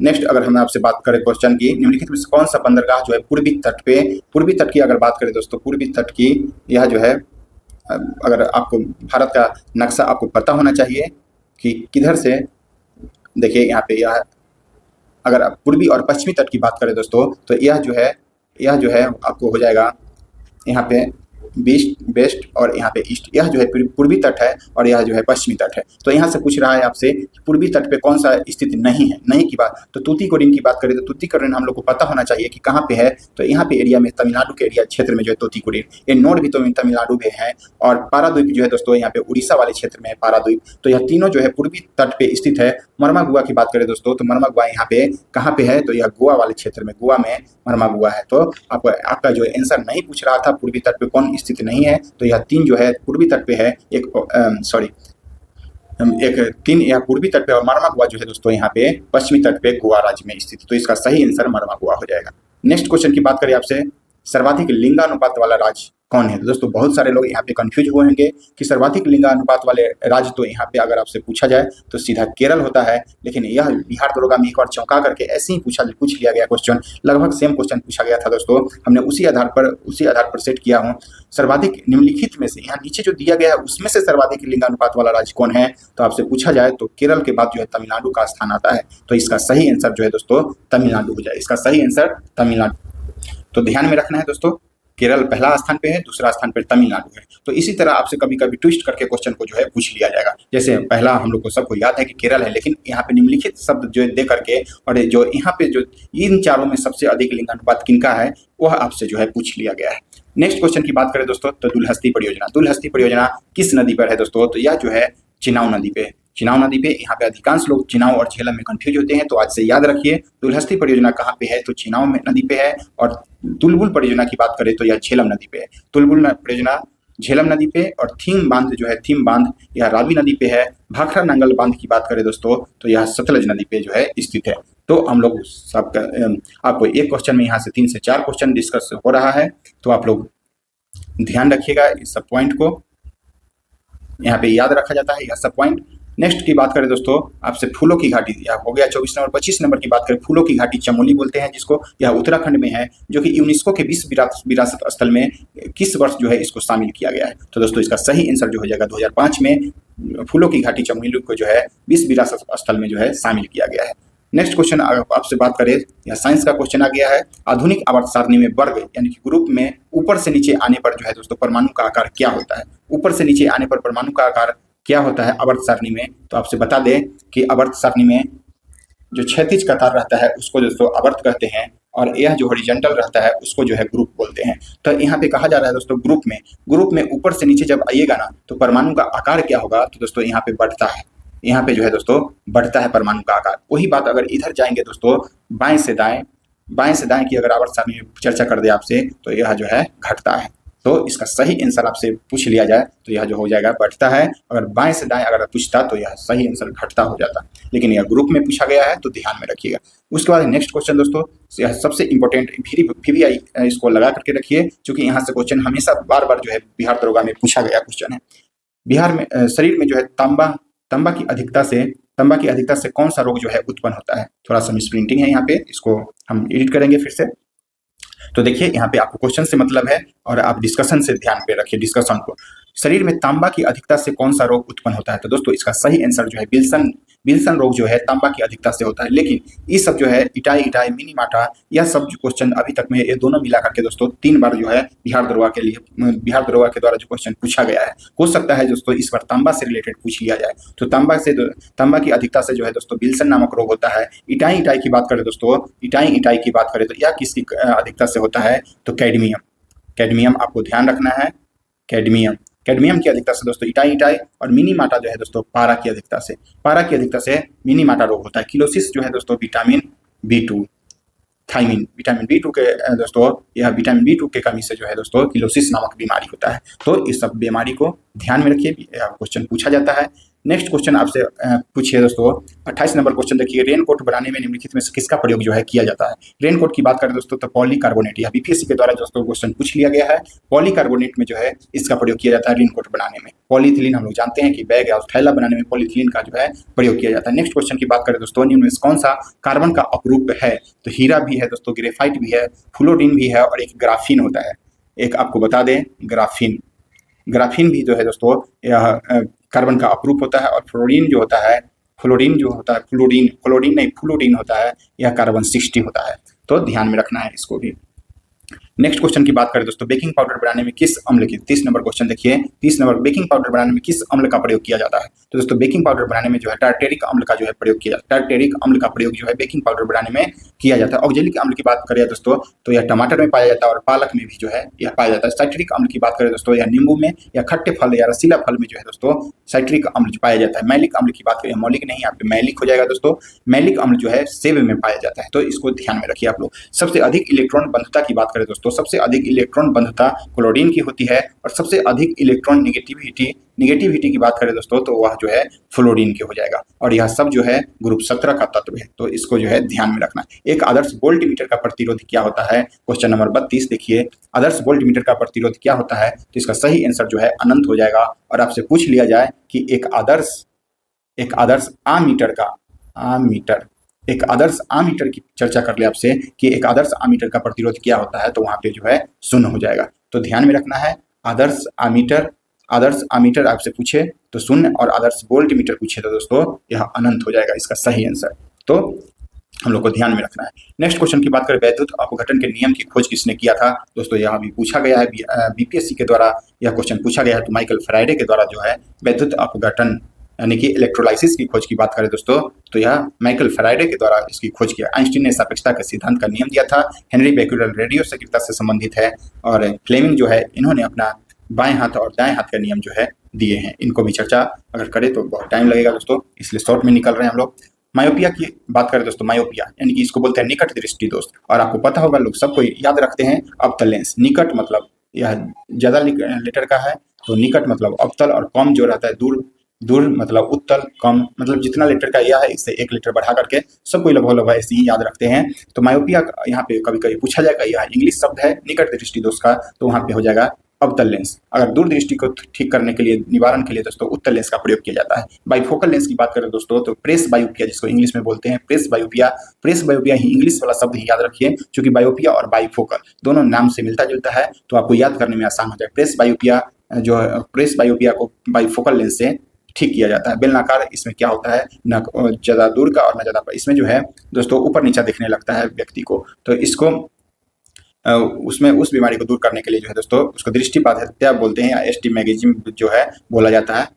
Speaker 1: नेक्स्ट अगर हम आपसे बात करें क्वेश्चन की, निम्नलिखित में से कौन सा बंदरगाह जो है पूर्वी तट पे, पूर्वी तट की अगर बात करें दोस्तों, पूर्वी तट की यह जो है, अगर आपको भारत का नक्शा आपको पता होना चाहिए कि किधर से, देखिए यहाँ पे यह, अगर आप पूर्वी और पश्चिमी तट की बात करें दोस्तों तो यह जो है आपको हो जाएगा यहाँ पे वेस्ट और यहाँ पे ईस्ट, यह जो है पूर्वी तट है और यह जो है पश्चिमी तट है। तो यहाँ से पूछ रहा है आपसे पूर्वी तट पे कौन सा स्थित नहीं है, नहीं की बात, तो तूतीकोरिन की बात करें तो तूतीकोरिन हम लोग को पता होना चाहिए कि कहाँ पे है। तो यहाँ पे एरिया में तमिलनाडु के एरिया क्षेत्र में जो है तूतीकोरिन, ये नोड भी तो तमिलनाडु में है, और पाराद्वीप जो है दोस्तों यहाँ पे उड़ीसा वाले क्षेत्र में है पाराद्वीप। तो यह तीनों जो है पूर्वी तट पे स्थित है। मरमागुआ की बात करें दोस्तों तो मरमागुआ यहाँ पे कहाँ पे है? तो यह गोवा वाले क्षेत्र में, गोवा में मरमागुआ है। तो आपका जो आंसर नहीं पूछ रहा था पूर्वी तट पे कौन स्थित नहीं है, तो यह 3 जो है पूर्वी तट पे है, तीन यह पूर्वी तट पे और मरमागुआ जो है दोस्तों यहाँ पे पश्चिमी तट पे गोवा राज्य में स्थित, तो इसका सही आंसर मरमागुआ हो जाएगा। नेक्स्ट क्वेश्चन की बात करें आपसे, सर्वाधिक लिंगानुपात वाला राज्य कौन है? तो दोस्तों बहुत सारे लोग यहाँ पे कंफ्यूज हुए होंगे कि सर्वाधिक लिंगानुपात वाले राज्य तो यहाँ पे अगर आपसे पूछा जाए तो सीधा केरल होता है, लेकिन यह बिहार दरोगा में एक बार चौंका करके ऐसे ही पूछ लिया गया क्वेश्चन, लगभग सेम क्वेश्चन पूछा गया था दोस्तों। हमने उसी आधार पर सेट किया हूँ। सर्वाधिक निम्नलिखित में से यहाँ नीचे जो दिया गया है उसमें से सर्वाधिक लिंगानुपात वाला राज्य कौन है? तो आपसे पूछा जाए तो केरल के बाद जो है तमिलनाडु का स्थान आता है। तो इसका सही आंसर जो है दोस्तों तमिलनाडु हो जाए। इसका सही आंसर तमिलनाडु। तो ध्यान में रखना है दोस्तों, केरल पहला स्थान पे है, दूसरा स्थान पे तमिलनाडु है। तो इसी तरह आपसे कभी कभी ट्विस्ट करके क्वेश्चन को जो है पूछ लिया जाएगा। जैसे पहला हम लोग को सबको याद है कि केरल है, लेकिन यहाँ पे निम्नलिखित शब्द जो दे करके और जो यहाँ पे जो इन चारों में सबसे अधिक लिंगानुपात किनका है वह आपसे जो है पूछ लिया गया है। नेक्स्ट क्वेश्चन की बात करें दोस्तों तो दुलहस्ती परियोजना। दुलहस्ती परियोजना किस नदी पर है दोस्तों? तो यह जो है चिनाव नदी पे। चिनाव नदी पे यहाँ पे अधिकांश लोग चिनाव और झेलम में कंफ्यूज होते हैं, तो आज से याद रखिए दुलहस्ती परियोजना कहाँ पे है? तो चिनाव में नदी पे है। और तुलबुल परियोजना की बात करें तो यह झेलम नदी पे है। तुलबुल परियोजना झेलम नदी पे और थीम बांध जो है थीम बांध यह रावी नदी पे है। भाखड़ा नंगल बांध की बात करें दोस्तों तो यह सतलज नदी पे जो है स्थित है। तो हम लोग सबका आपको एक क्वेश्चन में यहाँ से 3 से 4 क्वेश्चन डिस्कस हो रहा है, तो आप लोग ध्यान रखिएगा इस सब पॉइंट को, यहाँ पे याद रखा जाता है यह सब पॉइंट। नेक्स्ट की बात करें दोस्तों आपसे फूलों की घाटी, यह हो गया 24 नंबर। 25 नंबर की बात करें फूलों की घाटी चमोली बोलते हैं जिसको, यह उत्तराखंड में है, जो कि यूनेस्को के विश्व विरासत स्थल में किस वर्ष जो है इसको शामिल किया गया है? तो दोस्तों इसका सही आंसर जो हो जाएगा 2005 में फूलों की घाटी चमोली को जो है विश्व विरासत स्थल में जो है शामिल किया गया है। नेक्स्ट क्वेश्चन आपसे बात करें, यह साइंस का क्वेश्चन आ गया है। आधुनिक आवर्त सारणी में वर्ग यानी कि ग्रुप में ऊपर से नीचे आने पर जो है दोस्तों परमाणु का आकार क्या होता है? ऊपर से नीचे आने पर परमाणु का आकार क्या होता है आवर्त सारणी में? तो आपसे बता दें कि आवर्त सारणी में जो क्षैतिज कतार रहता है उसको दोस्तों आवर्त कहते हैं, और यह जो हॉरिजॉन्टल रहता है उसको जो है ग्रुप बोलते हैं। तो यहाँ पे कहा जा रहा है दोस्तों ग्रुप में ऊपर से नीचे जब आइएगा ना तो परमाणु का आकार क्या होगा? तो दोस्तों यहाँ पे बढ़ता है, यहाँ पे जो है दोस्तों बढ़ता है परमाणु का आकार। वही बात अगर इधर जाएंगे दोस्तों बाएं से दाएं की अगर आवर्त सारणी में चर्चा कर दे आपसे तो यह जो है घटता है। तो इसका सही आंसर आपसे पूछ लिया जाए तो यह जो हो जाएगा बढ़ता है, अगर बाएं से दाएं अगर पूछता तो यह सही आंसर घटता हो जाता, लेकिन यह ग्रुप में पूछा गया है तो ध्यान में रखिएगा। उसके बाद नेक्स्ट क्वेश्चन दोस्तों यह सबसे इंपॉर्टेंट VVI इसको लगा करके रखिए, क्योंकि यहाँ से क्वेश्चन हमेशा बार बार जो है बिहार दरोगा में पूछा गया क्वेश्चन है। बिहार में शरीर में जो है तांबा की अधिकता से कौन सा रोग जो है उत्पन्न होता है? थोड़ा सा मिसप्रिंटिंग है यहाँ पे, इसको हम एडिट करेंगे फिर से। तो देखिए यहाँ पे आपको क्वेश्चन से मतलब है और आप डिस्कशन से ध्यान पे रखिए डिस्कशन को। शरीर में तांबा की अधिकता से कौन सा रोग उत्पन्न होता है? तो दोस्तों इसका सही आंसर जो है विल्सन रोग जो है तांबा की अधिकता से होता है। लेकिन ये सब जो है इटाई मिनीमाटा यह सब जो क्वेश्चन अभी तक में ये दोनों मिला करके दोस्तों 3 बार जो है बिहार दरोगा के द्वारा जो क्वेश्चन पूछा गया है। हो सकता है दोस्तों इस बार तांबा से रिलेटेड पूछ लिया जाए। तो तांबा की अधिकता से जो है दोस्तों विल्सन नामक रोग होता है। इटाई की बात करें दोस्तों, इटाई की बात करें तो यह किसकी अधिकता से होता है? तो कैडमियम आपको ध्यान रखना है। कैडमियम की अधिकता से दोस्तों इटाई और मिनीमाटा जो है दोस्तों पारा की अधिकता से मिनीमाटा रोग होता है। किलोसिस जो है दोस्तों विटामिन B2 के दोस्तों यह विटामिन B2 के कमी से जो है दोस्तों किलोसिस नामक बीमारी होता है। तो इस सब बीमारी को ध्यान में रखिए, क्वेश्चन पूछा जाता है। नेक्स्ट क्वेश्चन आपसे पूछिए दोस्तों 28 नंबर क्वेश्चन देखिए, रेनकोट बनाने में निम्नलिखित में से किसका प्रयोग जो है किया जाता है? रेनकोट की बात करें दोस्तों तो पॉलीकार्बोनेट, यह बीपीएससी के द्वारा दोस्तों क्वेश्चन पूछ लिया गया है। पॉलीकार्बोनेट में जो है इसका प्रयोग किया जाता है रेनकोट बनाने में। पॉलीथिलीन हम लोग जानते हैं कि बैग या थैला बनाने में पॉलीथिलीन का जो है प्रयोग किया जाता है। नेक्स्ट क्वेश्चन की बात करें दोस्तों निम्न में कौन सा कार्बन का अपरूप है? तो हीरा भी है दोस्तों, ग्रेफाइट भी है, फ्लोरीन भी है और एक ग्राफीन होता है। एक आपको बता दें ग्राफीन भी जो है दोस्तों यह कार्बन का अपरूप होता है। और फ्लोरीन होता है, यह कार्बन 60 होता है। तो ध्यान में रखना है इसको भी। नेक्स्ट क्वेश्चन की बात करें दोस्तों बेकिंग पाउडर बनाने में किस अम्ल की, 30 नंबर क्वेश्चन देखिए 30 नंबर, बेकिंग पाउडर बनाने में किस अम्ल का प्रयोग किया जाता है? तो दोस्तों बेकिंग पाउडर बनाने में जो है टार्टेरिक अम्ल का जो है प्रयोग किया जाता है। टार्टेरिक अम्ल का प्रयोग जो है बेकिंग पाउडर बनाने में किया जाता है। ऑक्जेलिक अम्ल की बात करें दोस्तों तो यह टमाटर में पाया जाता है और पालक में भी जो है यह पाया जाता है। साइट्रिक अम्ल की बात करें दोस्तों यह नींबू में या खट्टे फल या रसीला फल में जो है दोस्तों साइट्रिक अम्ल पाया जाता है। मैलिक अम्ल की बात करें, मौलिक नहीं यहाँ पे मैलिक हो जाएगा दोस्तों। मैलिक अम्ल जो है सेब में पाया जाता है। तो इसको ध्यान में रखिए आप लोग। सबसे अधिक इलेक्ट्रॉन बंधुता की बात करें दोस्तों, सबसे अधिक इलेक्ट्रॉन बंधुता क्लोरीन की होती है और सबसे अधिक इलेक्ट्रॉन नेगेटिविटी निगेटिविटी की बात करें दोस्तों तो वह जो है फ्लोरीन के हो जाएगा, और यह सब जो है ग्रुप 17 का तत्व है, तो इसको जो है ध्यान में रखना। एक आदर्श वोल्ट मीटर का प्रतिरोध क्या होता है? क्वेश्चन नंबर 32 देखिए, आदर्श वोल्ट मीटर का प्रतिरोध क्या होता है? तो इसका सही आंसर जो है अनंत हो जाएगा। और आपसे पूछ लिया जाए कि एक आदर्श आमीटर का आमीटर एक आदर्श आमीटर की चर्चा कर ले आपसे कि एक आदर्श आमीटर का प्रतिरोध क्या होता है, तो वहां पे जो है 0 हो जाएगा। तो ध्यान में रखना है, आदर्श आमीटर आपसे पूछे तो 0, और आदर्श वोल्ट मीटर पूछे तो दोस्तों यह अनंत हो जाएगा इसका सही आंसर। तो हम लोग को ध्यान में रखना है। नेक्स्ट क्वेश्चन की बात करें, वैद्युत अपघटन के नियम की खोज किसने किया था? दोस्तों यह भी पूछा गया है, बीपीएससी के द्वारा यह क्वेश्चन पूछा गया है। तो माइकल फैराडे के द्वारा जो है वैद्युत अपघटन यानी कि इलेक्ट्रोलाइसिस की खोज की बात करें दोस्तों, तो यह माइकल फैराडे के द्वारा इसकी खोज किया। आइंस्टीन ने सापेक्षता के सिद्धांत का नियम दिया था। हेनरी बेक्यूरेल रेडियो सक्रियता से संबंधित है, और फ्लेमिंग जो है इन्होंने अपना बाएं हाथ और दाएं हाथ का नियम जो है दिए हैं। इनको भी चर्चा अगर करें तो बहुत टाइम लगेगा दोस्तों, इसलिए शॉर्ट में निकल रहे हैं हम लोग। मायोपिया की बात करें दोस्तों, मायोपिया यानी कि इसको बोलते हैं निकट दृष्टि दोस्त, और आपको पता होगा लोग सबको याद रखते हैं अवतल लेंस। निकट मतलब यह ज्यादा लेटर का है, तो निकट मतलब अवतल, और कम जो रहता है दूर मतलब उत्तल, कम मतलब जितना लीटर का यह है इससे 1 लीटर बढ़ा करके सबको लगभग ऐसे ही याद रखते हैं। तो मायोपिया यहाँ पे कभी कभी पूछा जाएगा, यह इंग्लिश शब्द है निकट दृष्टि दोष का, तो वहाँ पे हो जाएगा अवतल लेंस। अगर दूर दृष्टि को ठीक करने के लिए, निवारण के लिए दोस्तों उत्तल लेंस का प्रयोग किया जाता है। बाइफोकल लेंस की बात करें दोस्तों तो प्रेस बायोपिया जिसको इंग्लिश में बोलते हैं, प्रेस बायोपिया ही इंग्लिश वाला शब्द ही याद रखिए, क्योंकि बायोपिया और बाइफोकल दोनों नाम से मिलता जुलता है, तो आपको याद करने में आसान हो जाए। प्रेस बायोपिया को बाइफोकल लेंस से ठीक किया जाता है। बेलनाकार इसमें क्या होता है, न ज्यादा दूर का और न ज्यादा, इसमें जो है दोस्तों ऊपर नीचा दिखने लगता है व्यक्ति को, तो इसको उसमें उस बीमारी को दूर करने के लिए जो है दोस्तों उसको दृष्टिबाधितता बोलते हैं, या एस्टिमैग्जिज्म जो है बोला जाता है।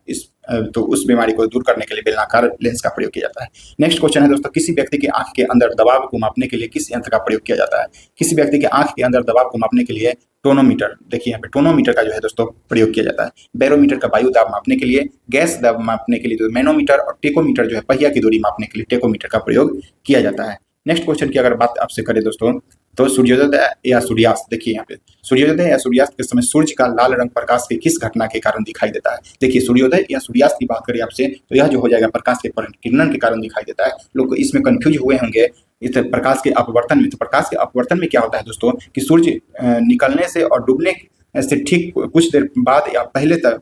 Speaker 1: तो उस बीमारी को दूर करने के लिए बेलनाकार लेंस का प्रयोग किया जाता है। नेक्स्ट क्वेश्चन है दोस्तों, किसी व्यक्ति की आंख के अंदर दबाव को मापने के लिए किस यंत्र का प्रयोग किया जाता है? किसी व्यक्ति के आंख के अंदर दबाव को मापने के लिए टोनोमीटर, देखिए यहाँ पे टोनोमीटर का जो है दोस्तों प्रयोग किया जाता है। बैरोमीटर का वायु दाब मापने के लिए, गैस दाब मापने के लिए तो मैनोमीटर, और टेकोमीटर जो है पहिया की दूरी मापने के लिए टेकोमीटर का प्रयोग किया जाता है। नेक्स्ट क्वेश्चन की अगर बात आपसे करें दोस्तों, तो सूर्योदय या सूर्यास्त, देखिए यहाँ पे सूर्योदय या सूर्यास्त के समय सूर्य का लाल रंग प्रकाश के किस घटना के कारण दिखाई देता है? देखिए सूर्योदय या सूर्यास्त की बात करें आपसे तो यह जो हो जाएगा प्रकाश के किरणन के कारण दिखाई देता है। लोग इसमें कंफ्यूज हुए होंगे इस प्रकाश के अपवर्तन में। तो प्रकाश के अपवर्तन में क्या होता है दोस्तों कि सूर्य निकलने से और डूबने से ठीक कुछ देर बाद या पहले तक,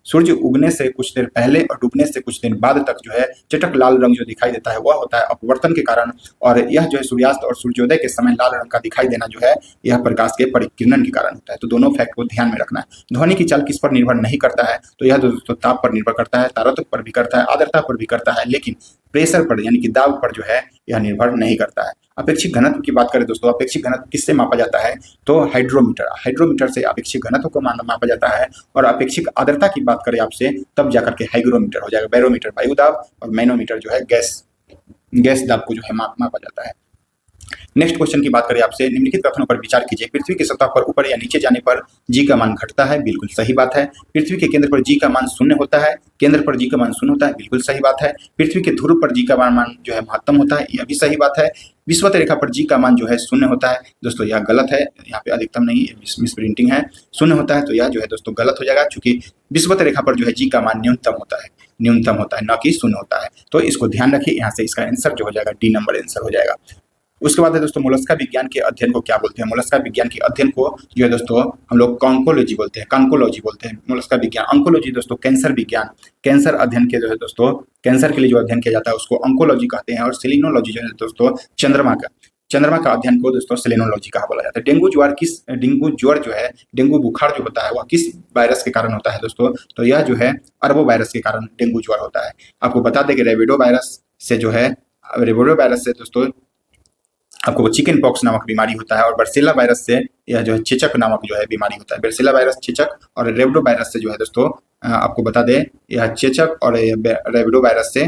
Speaker 1: सूर्य उगने से कुछ देर पहले और डूबने से कुछ देर बाद तक जो है चटक लाल रंग जो दिखाई देता है वह होता है अपवर्तन के कारण, और यह जो है सूर्यास्त और सूर्योदय के समय लाल रंग का दिखाई देना जो है यह प्रकाश के परिकिरणन के कारण होता है। तो दोनों फैक्ट को ध्यान में रखना है। ध्वनि की चाल किस पर निर्भर नहीं करता है? तो यह दोस्तों ताप पर निर्भर करता है, तारत्व पर भी करता है, आर्द्रता पर भी करता है, लेकिन प्रेशर पर यानी कि दाब पर जो है यह निर्भर नहीं करता है। अपेक्षित घनत्व की बात करें दोस्तों, अपेक्षित घनत्व किससे मापा जाता है? तो हाइड्रोमीटर से अपेक्षित घनत्व को मापा जाता है। और अपेक्षित आर्द्रता की बात करें आपसे तब जाकर के हाइग्रोमीटर हो जाएगा। बैरोमीटर वायु दाब और मैनोमीटर जो है गैस दाब को जो है मापा जाता है। नेक्स्ट क्वेश्चन की बात करें आपसे, निम्नलिखित कथनों पर विचार कीजिए। पृथ्वी की सतह पर ऊपर या नीचे जाने पर जी का मान घटता है, बिल्कुल सही बात है। पृथ्वी के केंद्र पर जी का मान 0 होता है, केंद्र पर जी का मान 0 होता है, बिल्कुल सही बात है। पृथ्वी के ध्रुव पर जी का मान जो है महत्तम होता है, यह भी सही बात है। विषुवत रेखा पर जी का मान जो है 0 होता है, दोस्तों यह गलत है, यहाँ पे अधिकतम नहीं, मिस प्रिंटिंग है, 0 होता है, तो यह जो है दोस्तों गलत हो जाएगा, क्योंकि विषुवत रेखा पर जो है जी का मान न्यूनतम होता है, न कि 0 होता है। तो इसको ध्यान रखिए, यहाँ से इसका आंसर जो हो जाएगा डी नंबर आंसर हो जाएगा। उसके बाद है दोस्तों मोलस्का विज्ञान के अध्ययन को क्या बोलते हैं? मोलस्का विज्ञान के अध्ययन को जो है दोस्तों हम लोग कांकोलॉजी बोलते हैं। मोलस्का विज्ञान, अंकोलॉजी दोस्तों कैंसर विज्ञान, कैंसर अध्ययन के जो है दोस्तों कैंसर के लिए जो अध्ययन किया जाता है उसको अंकोलॉजी कहते हैं। और सेलिनोलॉजी जो है दोस्तों चंद्रमा का अध्ययन को दोस्तों सेलेनोलॉजी कहा बोला जाता है। डेंगू ज्वर जो है, डेंगू बुखार जो होता है वह किस वायरस के कारण होता है दोस्तों? तो यह जो है अरबो वायरस के कारण डेंगू ज्वर होता है। आपको बता दें कि रेबिडो वायरस से दोस्तों आपको चिकन पॉक्स नामक बीमारी होता है, और बर्सेला वायरस से यह जो है चेचक नामक जो है बीमारी होता है। बर्सेला वायरस, चेचक और रेबिडो वायरस से जो है दोस्तों आपको बता दें यह चेचक और रेबिडो वायरस से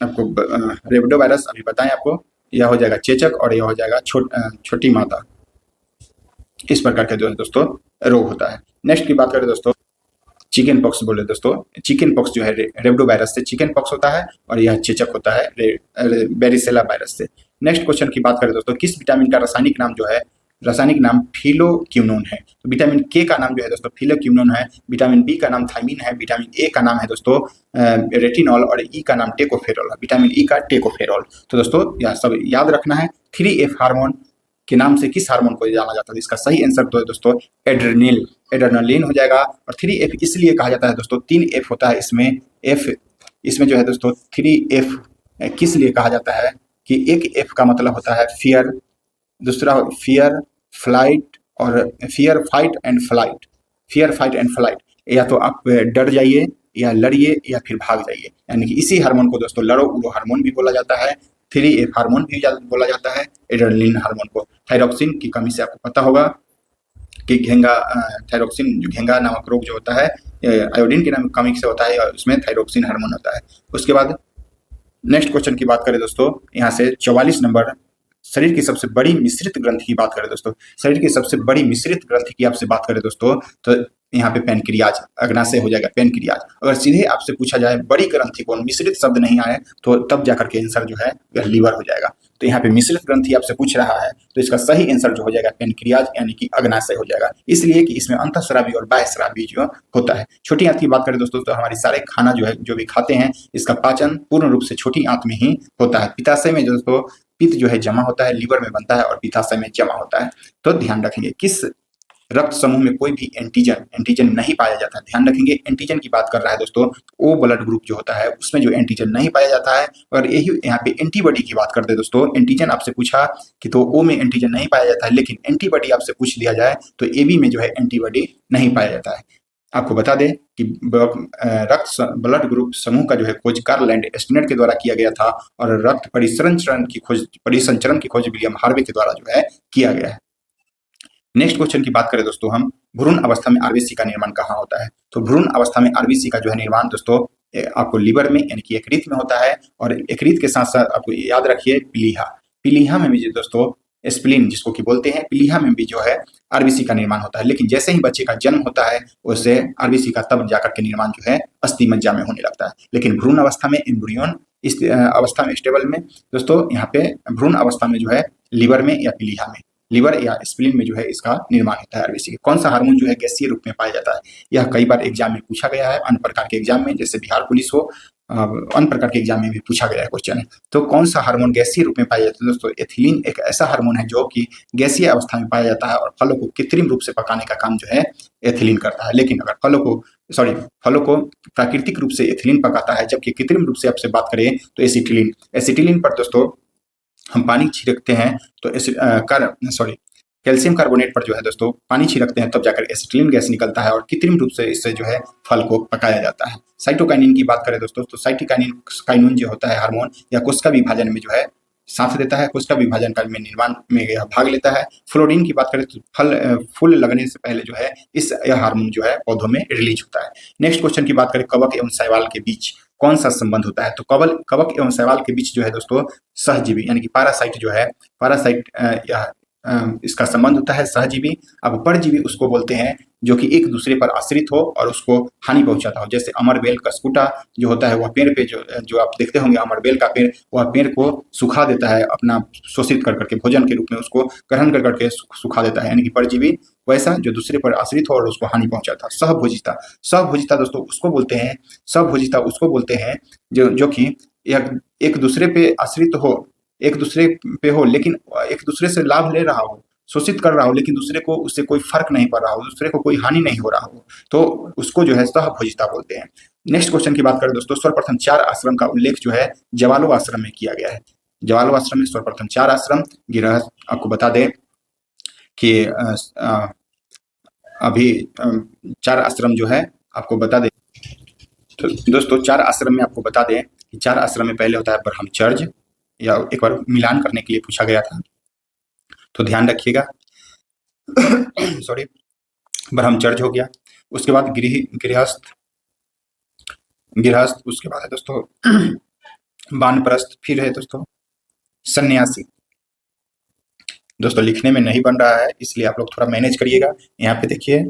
Speaker 1: आपको रेबिडो वायरस अभी बताएं आपको, यह हो जाएगा चेचक और यह हो जाएगा छोटी माता, इस प्रकार का जो है दोस्तों रोग होता है। नेक्स्ट की बात करें दोस्तों चिकन पॉक्स बोले दोस्तों, चिकन पॉक्स जो है रेबिडो वायरस से चिकन पॉक्स होता है, और यह चेचक होता है बेरिसेला वायरस से। नेक्स्ट क्वेश्चन की बात करें दोस्तों, किस विटामिन का रासायनिक नाम जो है रासायनिक नाम फिलोक्विनोन है। तो विटामिन के का नाम जो है दोस्तों फिलोक्विनोन है, विटामिन बी का नाम थायमीन है, विटामिन ए का नाम है दोस्तों रेटिनॉल और ई का नाम टेकोफेरॉल है, विटामिन ई का टेकोफेरॉल। तो दोस्तों यह सब याद रखना है। 3F हार्मोन के नाम से किस हार्मोन को जाना जाता है? इसका सही आंसर तो है दोस्तों एड्रेनल, एड्रेनलिन हो जाएगा। और 3F इसलिए कहा जाता है दोस्तों, 3F होता है इसमें, एफ इसमें जो है दोस्तों 3F किस लिए कहा जाता है कि एक F का मतलब होता है फियर, दूसरा फियर फ्लाइट और fear fight and flight, fear fight and flight, या तो आप डर जाइए या लड़िए या फिर भाग जाइए, यानी कि इसी हार्मोन को दोस्तों लड़ो उड़ो हार्मोन भी बोला जाता है, 3F हार्मोन भी बोला जाता है, एड्रेनलिन हार्मोन को। थायरॉक्सिन की कमी से आपको पता होगा कि घेंगा, थायरॉक्सिन जो घेंगा नामक रोग जो होता है आयोडीन की कमी से होता है, और उसमें थायरॉक्सिन हार्मोन होता है। उसके बाद नेक्स्ट क्वेश्चन की बात करें दोस्तों, यहाँ से 44 नंबर, शरीर की सबसे बड़ी मिश्रित ग्रंथि की बात करें दोस्तों, शरीर की सबसे बड़ी मिश्रित ग्रंथि की आपसे बात करें दोस्तों, तो यहाँ पे पेनक्रियाज, अग्नाशय हो जाएगा पेनक्रियाज। अगर सीधे आपसे पूछा जाए बड़ी ग्रंथि कौन, मिश्रित शब्द नहीं आए तो तब जाकर के आंसर जो है वह लीवर हो जाएगा। तो यहाँ पे मिश्रित ग्रंथि आपसे पूछ रहा है तो इसका सही आंसर जो हो जाएगा पेनक्रियाज यानी कि अग्नाशय हो जाएगा, इसलिए कि इसमें अंतःस्रावी और बाह्यस्रावी जो होता है। छोटी आंत की बात करें दोस्तों, तो हमारी सारे खाना जो है जो भी खाते हैं इसका पाचन पूर्ण रूप से छोटी आंत में ही होता है। पित्ताशय में दोस्तों पित्त जो है जमा होता है, लीवर में बनता है और पित्ताशय में जमा होता है। तो ध्यान रखेंगे किस रक्त समूह में कोई भी एंटीजन नहीं पाया जाता है। ध्यान रखेंगे एंटीजन की बात कर रहा है दोस्तों, ओ ब्लड ग्रुप जो होता है उसमें जो एंटीजन नहीं पाया जाता है। और यही यहाँ पे एंटीबॉडी की बात करते हैं दोस्तों, एंटीजन आपसे पूछा कि तो ओ में एंटीजन नहीं पाया जाता है, लेकिन एंटीबॉडी आपसे पूछ लिया जाए तो एबी में जो है एंटीबॉडी नहीं पाया जाता है। आपको बता दें कि ब्लड ग्रुप समूह का जो है खोज कार्ल लैंड के द्वारा किया गया था, और रक्त परिसंचरण की खोज विलियम हार्वे के द्वारा जो है किया गया है। नेक्स्ट क्वेश्चन की बात करें दोस्तों हम, भ्रूण अवस्था में आरबीसी का निर्माण कहाँ होता है? तो भ्रूण अवस्था में आरबीसी का जो है निर्माण दोस्तों आपको लीवर में यानी कि यकृत में होता है, और यकृत के साथ साथ आपको याद रखिए पीलिया, पीलिया में भी दोस्तों स्प्लीन जिसको कि बोलते हैं, पीलिया में भी जो है आरबीसी का निर्माण होता है। लेकिन जैसे ही बच्चे का जन्म होता है उससे आरबीसी का तब जाकर के निर्माण जो है अस्थि मज्जा में होने लगता है। लेकिन भ्रूण अवस्था में एम्ब्रियोन इस अवस्था में स्टेबल में दोस्तों यहाँ पे भ्रूण अवस्था में जो है लीवर में या पीलिया में, लीवर या स्प्लीन में जो है इसका निर्माण होता है आरबीसी। कौन सा हार्मोन जो है गैसीय रूप में पाया जाता है? यह कई बार एग्जाम में पूछा गया है, अन्य प्रकार के एग्जाम में, जैसे बिहार पुलिस हो, अन्य प्रकार के एग्जाम में भी पूछा गया है क्वेश्चन है। तो कौन सा हार्मोन गैसीय रूप में पाया जाता है दोस्तों? एथिलीन एक ऐसा हार्मोन है जो कि गैसीय अवस्था में पाया जाता है, और फलों को कृत्रिम रूप से पकाने का काम जो है एथिलीन करता है। लेकिन अगर फलों को प्राकृतिक रूप से एथिलीन पकाता है, जबकि कृत्रिम रूप से आपसे बात करें तो एसिटिलीन, एसिटिलीन पर दोस्तों हम पानी छिड़कते हैं तो कैल्शियम कार्बोनेट पर जो है दोस्तों पानी छिड़कते हैं, तब जाकर एसिटिलीन गैस निकलता है, और कृत्रिम रूप से इससे जो है फल को पकाया जाता है। साइटोकाइनिन की बात करें दोस्तों, तो साइटोकाइनिन जो होता है हार्मोन या कोशिका विभाजन में जो है साथ देता है, कोशिका विभाजन का में निर्माण में यह भाग लेता है। फ्लोरीन की बात करें तो फूल लगने से पहले जो है यह हार्मोन जो है पौधों में रिलीज होता है। नेक्स्ट क्वेश्चन की बात करें, कवक एवं शैवाल के बीच कौन सा संबंध होता है? तो कवक एवं शैवाल के बीच जो है दोस्तों सहजीवी यानी कि पैरासाइट जो है, पैरासाइट इसका संबंध होता है सहजीवी। अब परजीवी उसको बोलते हैं जो कि एक दूसरे पर आश्रित हो और उसको हानि पहुंचाता हो, जैसे अमरबेल कस्कुटा जो होता है वह पेड़ पे जो आप देखते होंगे अमरबेल का पेड़, वह पेड़ को सुखा देता है, अपना शोषित कर करके भोजन के रूप में उसको ग्रहण कर करके सुखा देता है, यानी कि परजीवी वैसा जो दूसरे पर आश्रित हो और उसको हानि पहुंचाता। सहभोजिता दोस्तों उसको बोलते हैं, सहभोजिता उसको बोलते हैं जो कि एक दूसरे पे आश्रित हो, एक दूसरे पे हो, लेकिन एक दूसरे से लाभ ले रहा हो, शोषित कर रहा हो, लेकिन दूसरे को उससे कोई फर्क नहीं पड़ रहा हो, दूसरे को कोई हानि नहीं हो रहा हो, तो उसको जो है सहभोजिता बोलते हैं। नेक्स्ट क्वेश्चन की बात करें दोस्तों, सर्वप्रथम 4 आश्रम का उल्लेख जो है जवालो आश्रम में किया गया है। जवालो आश्रम में सर्वप्रथम 4 आश्रम, गृहस्थ आपको बता दें कि अभी 4 आश्रम जो है आपको बता दें, तो दोस्तों 4 आश्रम में आपको बता दें कि 4 आश्रम में पहले होता है ब्रह्मचर्य, या एक बार मिलान करने के लिए पूछा गया था तो ध्यान रखिएगा सॉरी, ब्रह्मचर्य हो गया। उसके बाद गृहस्थ, उसके बाद है दोस्तों वानप्रस्थ, फिर है दोस्तों सन्यासी। दोस्तों लिखने में नहीं बन रहा है इसलिए आप लोग थोड़ा मैनेज करिएगा। यहाँ पे देखिए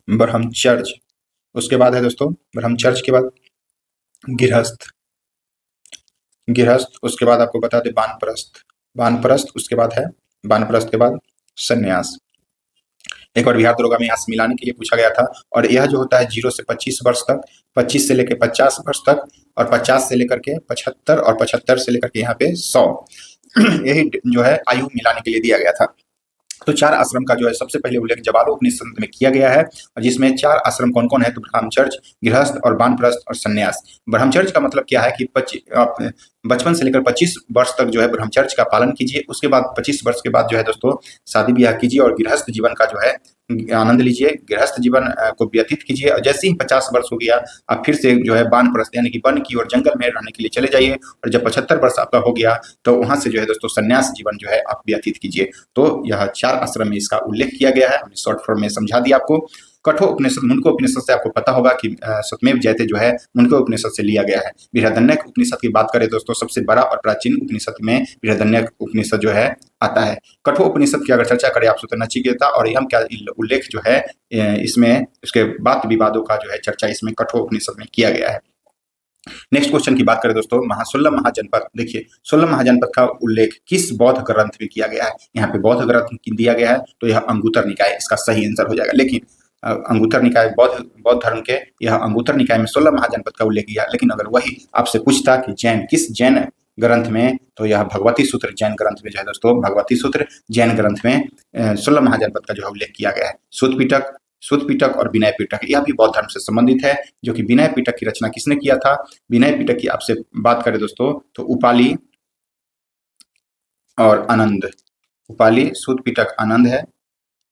Speaker 1: ब्रह्मचर्य, उसके बाद है दोस्तों ब्रह्मचर्य के बाद गृहस्थ, उसके बाद आपको बता दें वानप्रस्थ, उसके बाद है वानप्रस्थ के बाद संन्यास। एक बार बिहार दरोगा में यहाँ से मिलाने के लिए पूछा गया था, और यह जो होता है 0 से 25 वर्ष तक, 25 से लेकर 50 वर्ष तक, और 50 से लेकर के 75, और 75 से लेकर के यहाँ पे 100 यही जो है आयु मिलाने के लिए दिया गया था। तो 4 आश्रम का जो है सबसे पहले उल्लेख जवालोपनिषद में किया गया है, और जिसमें 4 आश्रम कौन कौन है, तो ब्रह्मचर्य, गृहस्थ और वानप्रस्थ और संन्यास। ब्रह्मचर्य का मतलब क्या है कि बचपन से लेकर 25 वर्ष तक जो है ब्रह्मचर्य का पालन कीजिए, उसके बाद 25 वर्ष के बाद जो है दोस्तों शादी ब्याह कीजिए और गृहस्थ जीवन का जो है आनंद लीजिए, गृहस्थ जीवन को व्यतीत कीजिए। और जैसे ही 50 वर्ष हो गया, आप फिर से जो है वानप्रस्थ यानी कि वन की और जंगल में रहने के लिए चले जाइए, और जब 75 वर्ष आपका हो गया तो वहां से जो है दोस्तों संन्यास जीवन जो है आप व्यतीत कीजिए। तो यह 4 आश्रम में इसका उल्लेख किया गया है, हमने शॉर्ट फॉर्म में समझा दिया आपको। कठोपनिषद, मुंडको उपनिषद से आपको पता होगा कि सत्यमेव जयते जो है मुंडको उपनिषद से लिया गया है। बृहदारण्यक उपनिषद की बात करें दोस्तों, सबसे बड़ा और प्राचीन उपनिषद में बृहदारण्यक उपनिषद जो है आता है। कठोपनिषद की अगर चर्चा करें आपसे, तो नचिकेता और यम का उल्लेख जो है इसमें उसके वाद विवादों का जो है चर्चा इसमें कठोपनिषद में किया गया है। नेक्स्ट क्वेश्चन की बात करें दोस्तों, 16 महाजनपद। देखिए 16 महाजनपद का उल्लेख किस बौद्ध ग्रंथ में किया गया है? यहाँ पे बौद्ध ग्रंथ दिया गया है, तो यह अंगुत्तर निकाय इसका सही आंसर हो जाएगा। लेकिन अंगुत्तर निकाय बौद्ध धर्म के, यह अंगुत्तर निकाय में 16 महाजनपद का उल्लेख किया। लेकिन अगर वही आपसे पूछता कि जैन किस जैन ग्रंथ में, तो यह भगवती सूत्र जैन ग्रंथ में जो है दोस्तों, भगवती सूत्र जैन ग्रंथ में 16 महाजनपद का जो है उल्लेख किया गया है। सुत पिटक और विनय पिटक, यह भी बौद्ध धर्म से संबंधित है। जो कि विनय पिटक की रचना किसने किया था? विनय पिटक की आपसे बात करें दोस्तों, तो उपाली और आनंद, उपाली, सुत पिटक आनंद है,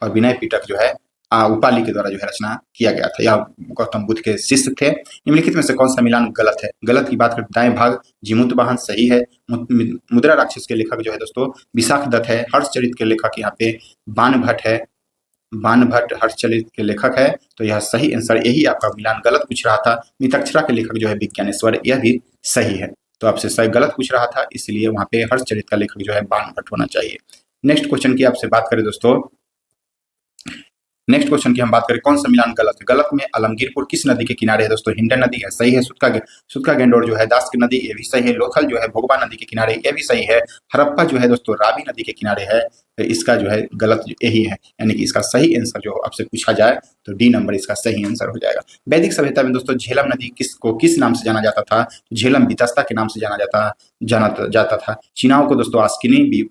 Speaker 1: और विनय पिटक जो है उपाली के द्वारा जो है रचना किया गया था। यह गौतम बुद्ध के शिष्य थे। निम्नलिखित में से कौन सा मिलान गलत है? गलत की बात करें, दाएं भाग जीमूत वाहन सही है। मुद्रा राक्षस के लेखक जो है दोस्तों विशाख दत्त है। हर्षचरित के लेखक यहाँ पे बाण भट्ट है, बाण भट्ट हर्षचरित के लेखक है, तो यह सही आंसर, यही आपका मिलान गलत पूछ रहा था। मितक्षरा के लेखक जो है विज्ञानेश्वर, यह भी सही है। तो आपसे सही गलत पूछ रहा था, इसलिए वहां पे हर्षचरित का लेखक जो है बाण भट्ट होना चाहिए। नेक्स्ट क्वेश्चन की आपसे बात करें दोस्तों, नेक्स्ट क्वेश्चन की हम बात करें, कौन सा मिलान गलत है? गलत में आलमगीरपुर किस नदी के किनारे है दोस्तों? हिंडन नदी है, सही है। सुतका गेंडोर जो है दास की नदी, ये भी सही है। लोथल जो है भोगवा नदी के किनारे, ये भी सही है। हड़प्पा जो है दोस्तों रावी नदी के किनारे है, तो इसका जो है गलत यही है, यानी कि इसका सही आंसर जो आपसे पूछा जाए तो डी नंबर इसका सही आंसर हो जाएगा। वैदिक सभ्यता में दोस्तों झेलम नदी किस नाम से जाना जाता था? झेलम वितस्ता के नाम से जाना जाता था। चीनाओं को दोस्तों आस्किनी,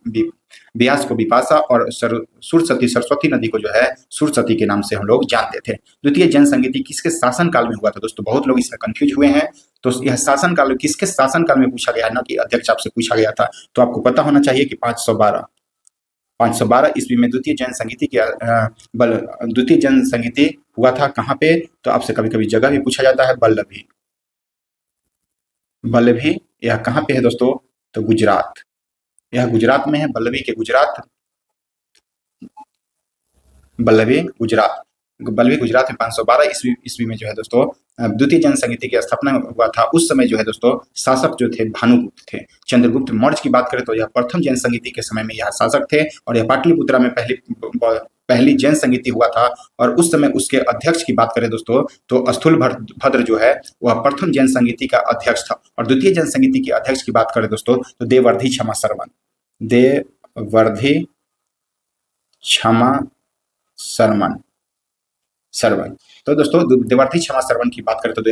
Speaker 1: ब्यास को बिपाशा, और सुरसती सरस्वती नदी को जो है सुरसती के नाम से हम लोग जानते थे। द्वितीय जैन संगीति किसके शासन काल में हुआ था? दोस्तों बहुत लोग इसमें कंफ्यूज हुए हैं। तो यह शासन काल किसके शासन काल में पूछा गया, ना कि अध्यक्ष आपसे पूछा गया था। तो आपको पता होना चाहिए कि 512 ईस्वी में द्वितीय जैन संगीति हुआ था। कहाँ पे? तो आपसे कभी कभी जगह भी पूछा जाता है, बल्लभी। यह कहाँ पे है दोस्तों? तो गुजरात, यह गुजरात में है। बल्लभी गुजरात में 512 ईस्वी में जो है दोस्तों द्वितीय जैन संगीति की स्थापना हुआ था। उस समय जो है दोस्तों शासक जो थे भानुगुप्त थे। चंद्रगुप्त मौर्य की बात करें तो यह प्रथम जैन संगीति के समय में यह शासक थे, और यह पाटलिपुत्रा में पहली जैन संगीति हुआ था। और उस समय उसके अध्यक्ष की बात करें दोस्तों, तो स्थूल भद्र जो है वह प्रथम जैन संगीति का अध्यक्ष था। और द्वितीय जैन संगीति के अध्यक्ष की बात करें दोस्तों, तो देवर्धि क्षमा सरवन। तो दोस्तों देवर्धि क्षमा सरवन की बात करें तो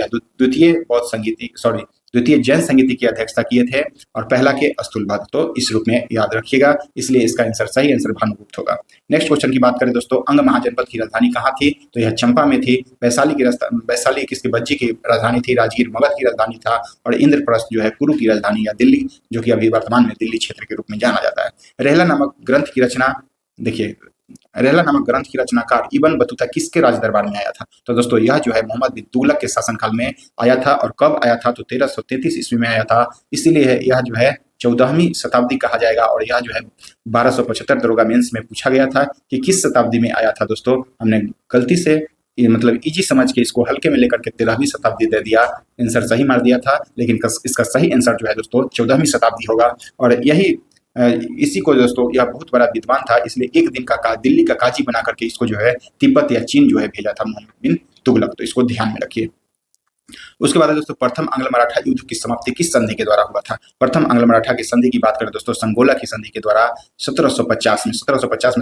Speaker 1: द्वितीय जैन संगीति की अध्यक्षता किए थे, और पहला के स्थूल भद्र। तो इस रूप में याद रखिएगा, इसलिए इसका आंसर सही आंसर भानुगुप्त होगा। नेक्स्ट क्वेश्चन की बात करें दोस्तों, अंग महाजनपद की राजधानी कहाँ थी? तो यह चंपा में थी। वैशाली किसकी बज्जी की राजधानी थी? राजगीर मगध की राजधानी था। और इंद्रप्रस्थ जो है कुरु की राजधानी या दिल्ली, जो कि अभी वर्तमान में दिल्ली क्षेत्र के रूप में जाना जाता है। रेहला नामक ग्रंथ की रचना, देखिए रेहला नामक ग्रंथ की रचनाकार इब्न बतूता किसके राज दरबार में आया था? तो दोस्तों यह जो है मोहम्मद बिन तुगलक के शासनकाल में आया था। और कब आया था? तो 1333 ईस्वी में आया था। इसीलिए यह जो है 14वीं शताब्दी कहा जाएगा। और यह जो है 1275 दरोगा मेंस में पूछा गया था कि किस शताब्दी में आया था। दोस्तों हमने गलती से मतलब इजी समझ के इसको हल्के में लेकर के 13वीं शताब्दी दे दिया, आंसर सही मार दिया था। लेकिन इसका सही आंसर जो है दोस्तों 14वीं शताब्दी होगा। और यही इसी को दोस्तों यह बहुत बड़ा विद्वान था, इसलिए एक दिन का दिल्ली का काजी बना करके इसको जो है तिब्बत या चीन जो है भेजा था मोहम्मद बिन तुगलक। तो इसको ध्यान में रखिए। उसके बाद है दोस्तों प्रथम आंग्ल मराठा युद्ध की समाप्ति किस संधि के द्वारा हुआ था। प्रथम आंग्ल मराठा की संधि की बात करें दोस्तों संगोला की संधि के द्वारा 1750 में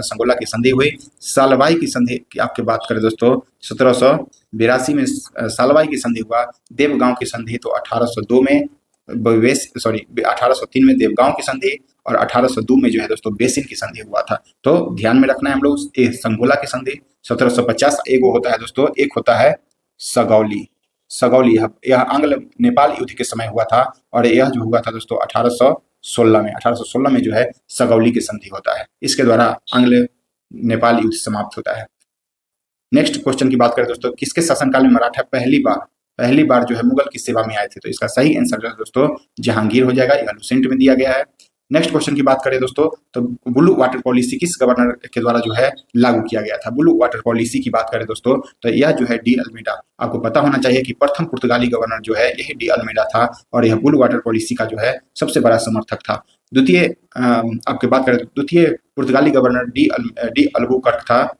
Speaker 1: संगोला की संधि हुई। सालवाई की संधि की आपकी बात करें दोस्तों 1782 में सालवाई की संधि हुआ। देवगांव की संधि तो 1802 में 1803 में देवगांव की संधि और 1802 में जो है दोस्तों बेसिन की संधि हुआ था। तो ध्यान में रखना है हम लोग संगोला की संधि 1750 एक होता है दोस्तों, एक होता है सगौली। सगौली यह आंग्ल नेपाल युद्ध के समय हुआ था और यह जो हुआ था दोस्तों 1816 में जो है सगौली की संधि होता है। इसके द्वारा आंग्ल नेपाल युद्ध समाप्त होता है। नेक्स्ट क्वेश्चन की बात करें दोस्तों किसके शासनकाल में मराठा पहली बार जो है मुगल की सेवा में आए थे। तो इसका सही आंसर जो है दोस्तों जहांगीर हो जाएगा, यह लुसेंट में दिया गया है। नेक्स्ट क्वेश्चन की बात करें दोस्तों तो ब्लू वाटर पॉलिसी किस गवर्नर के द्वारा जो है लागू किया गया था। ब्लू वाटर पॉलिसी की बात करें दोस्तों तो यह जो है डी अल्मेडा, आपको पता होना चाहिए कि प्रथम पुर्तगाली गवर्नर जो है यही डी अल्मेडा था और यह ब्लू वाटर पॉलिसी का जो है सबसे बड़ा समर्थक था। द्वितीय आपकी बात करें द्वितीय पुर्तगाली गवर्नर डी अल्बुकर्क था,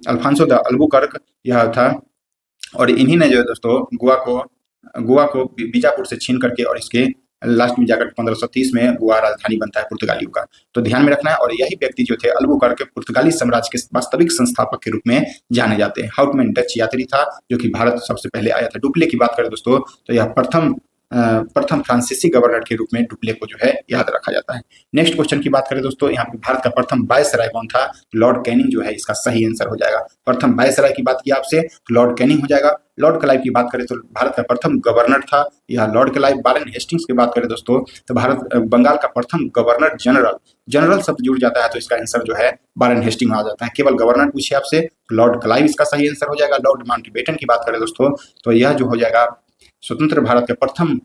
Speaker 1: अल्फांसो द अल्बुकर्क यह था और इन्हीं ने जो है दोस्तों गोवा को बीजापुर से छीन करके और इसके लास्ट में जाकर 1530 में गोवा राजधानी बनता है पुर्तगालियों का। तो ध्यान में रखना है और यही व्यक्ति जो थे अल्बुकर्क पुर्तगाली साम्राज्य के वास्तविक संस्थापक के रूप में जाने जाते हैं। हाउटमैन डच यात्री था जो कि भारत सबसे पहले आया था। डुप्ले की बात करें दोस्तों तो यह प्रथम फ्रांसीसी गवर्नर के रूप में डुप्ले को जो है याद रखा जाता है। नेक्स्ट क्वेश्चन की बात करें दोस्तों यहाँ पे भारत का प्रथम वायसराय कौन था। लॉर्ड कैनिंग जो है इसका सही आंसर हो जाएगा। प्रथम वायसराय की बात की आपसे तो लॉर्ड कैनिंग हो जाएगा। लॉर्ड क्लाइव की बात करें तो भारत का प्रथम गवर्नर था यह लॉर्ड क्लाइव। वारेन हेस्टिंग्स की बात करें दोस्तों तो बंगाल का प्रथम गवर्नर जनरल शब्द जुड़ जाता है तो इसका आंसर जो है वारेन हेस्टिंग आ जाता है। केवल गवर्नर पूछे आपसे लॉर्ड क्लाइव इसका सही आंसर हो जाएगा। लॉर्ड माउंटबेटन की बात करें दोस्तों तो यह जो हो जाएगा स्वतंत्र भारत के प्रथम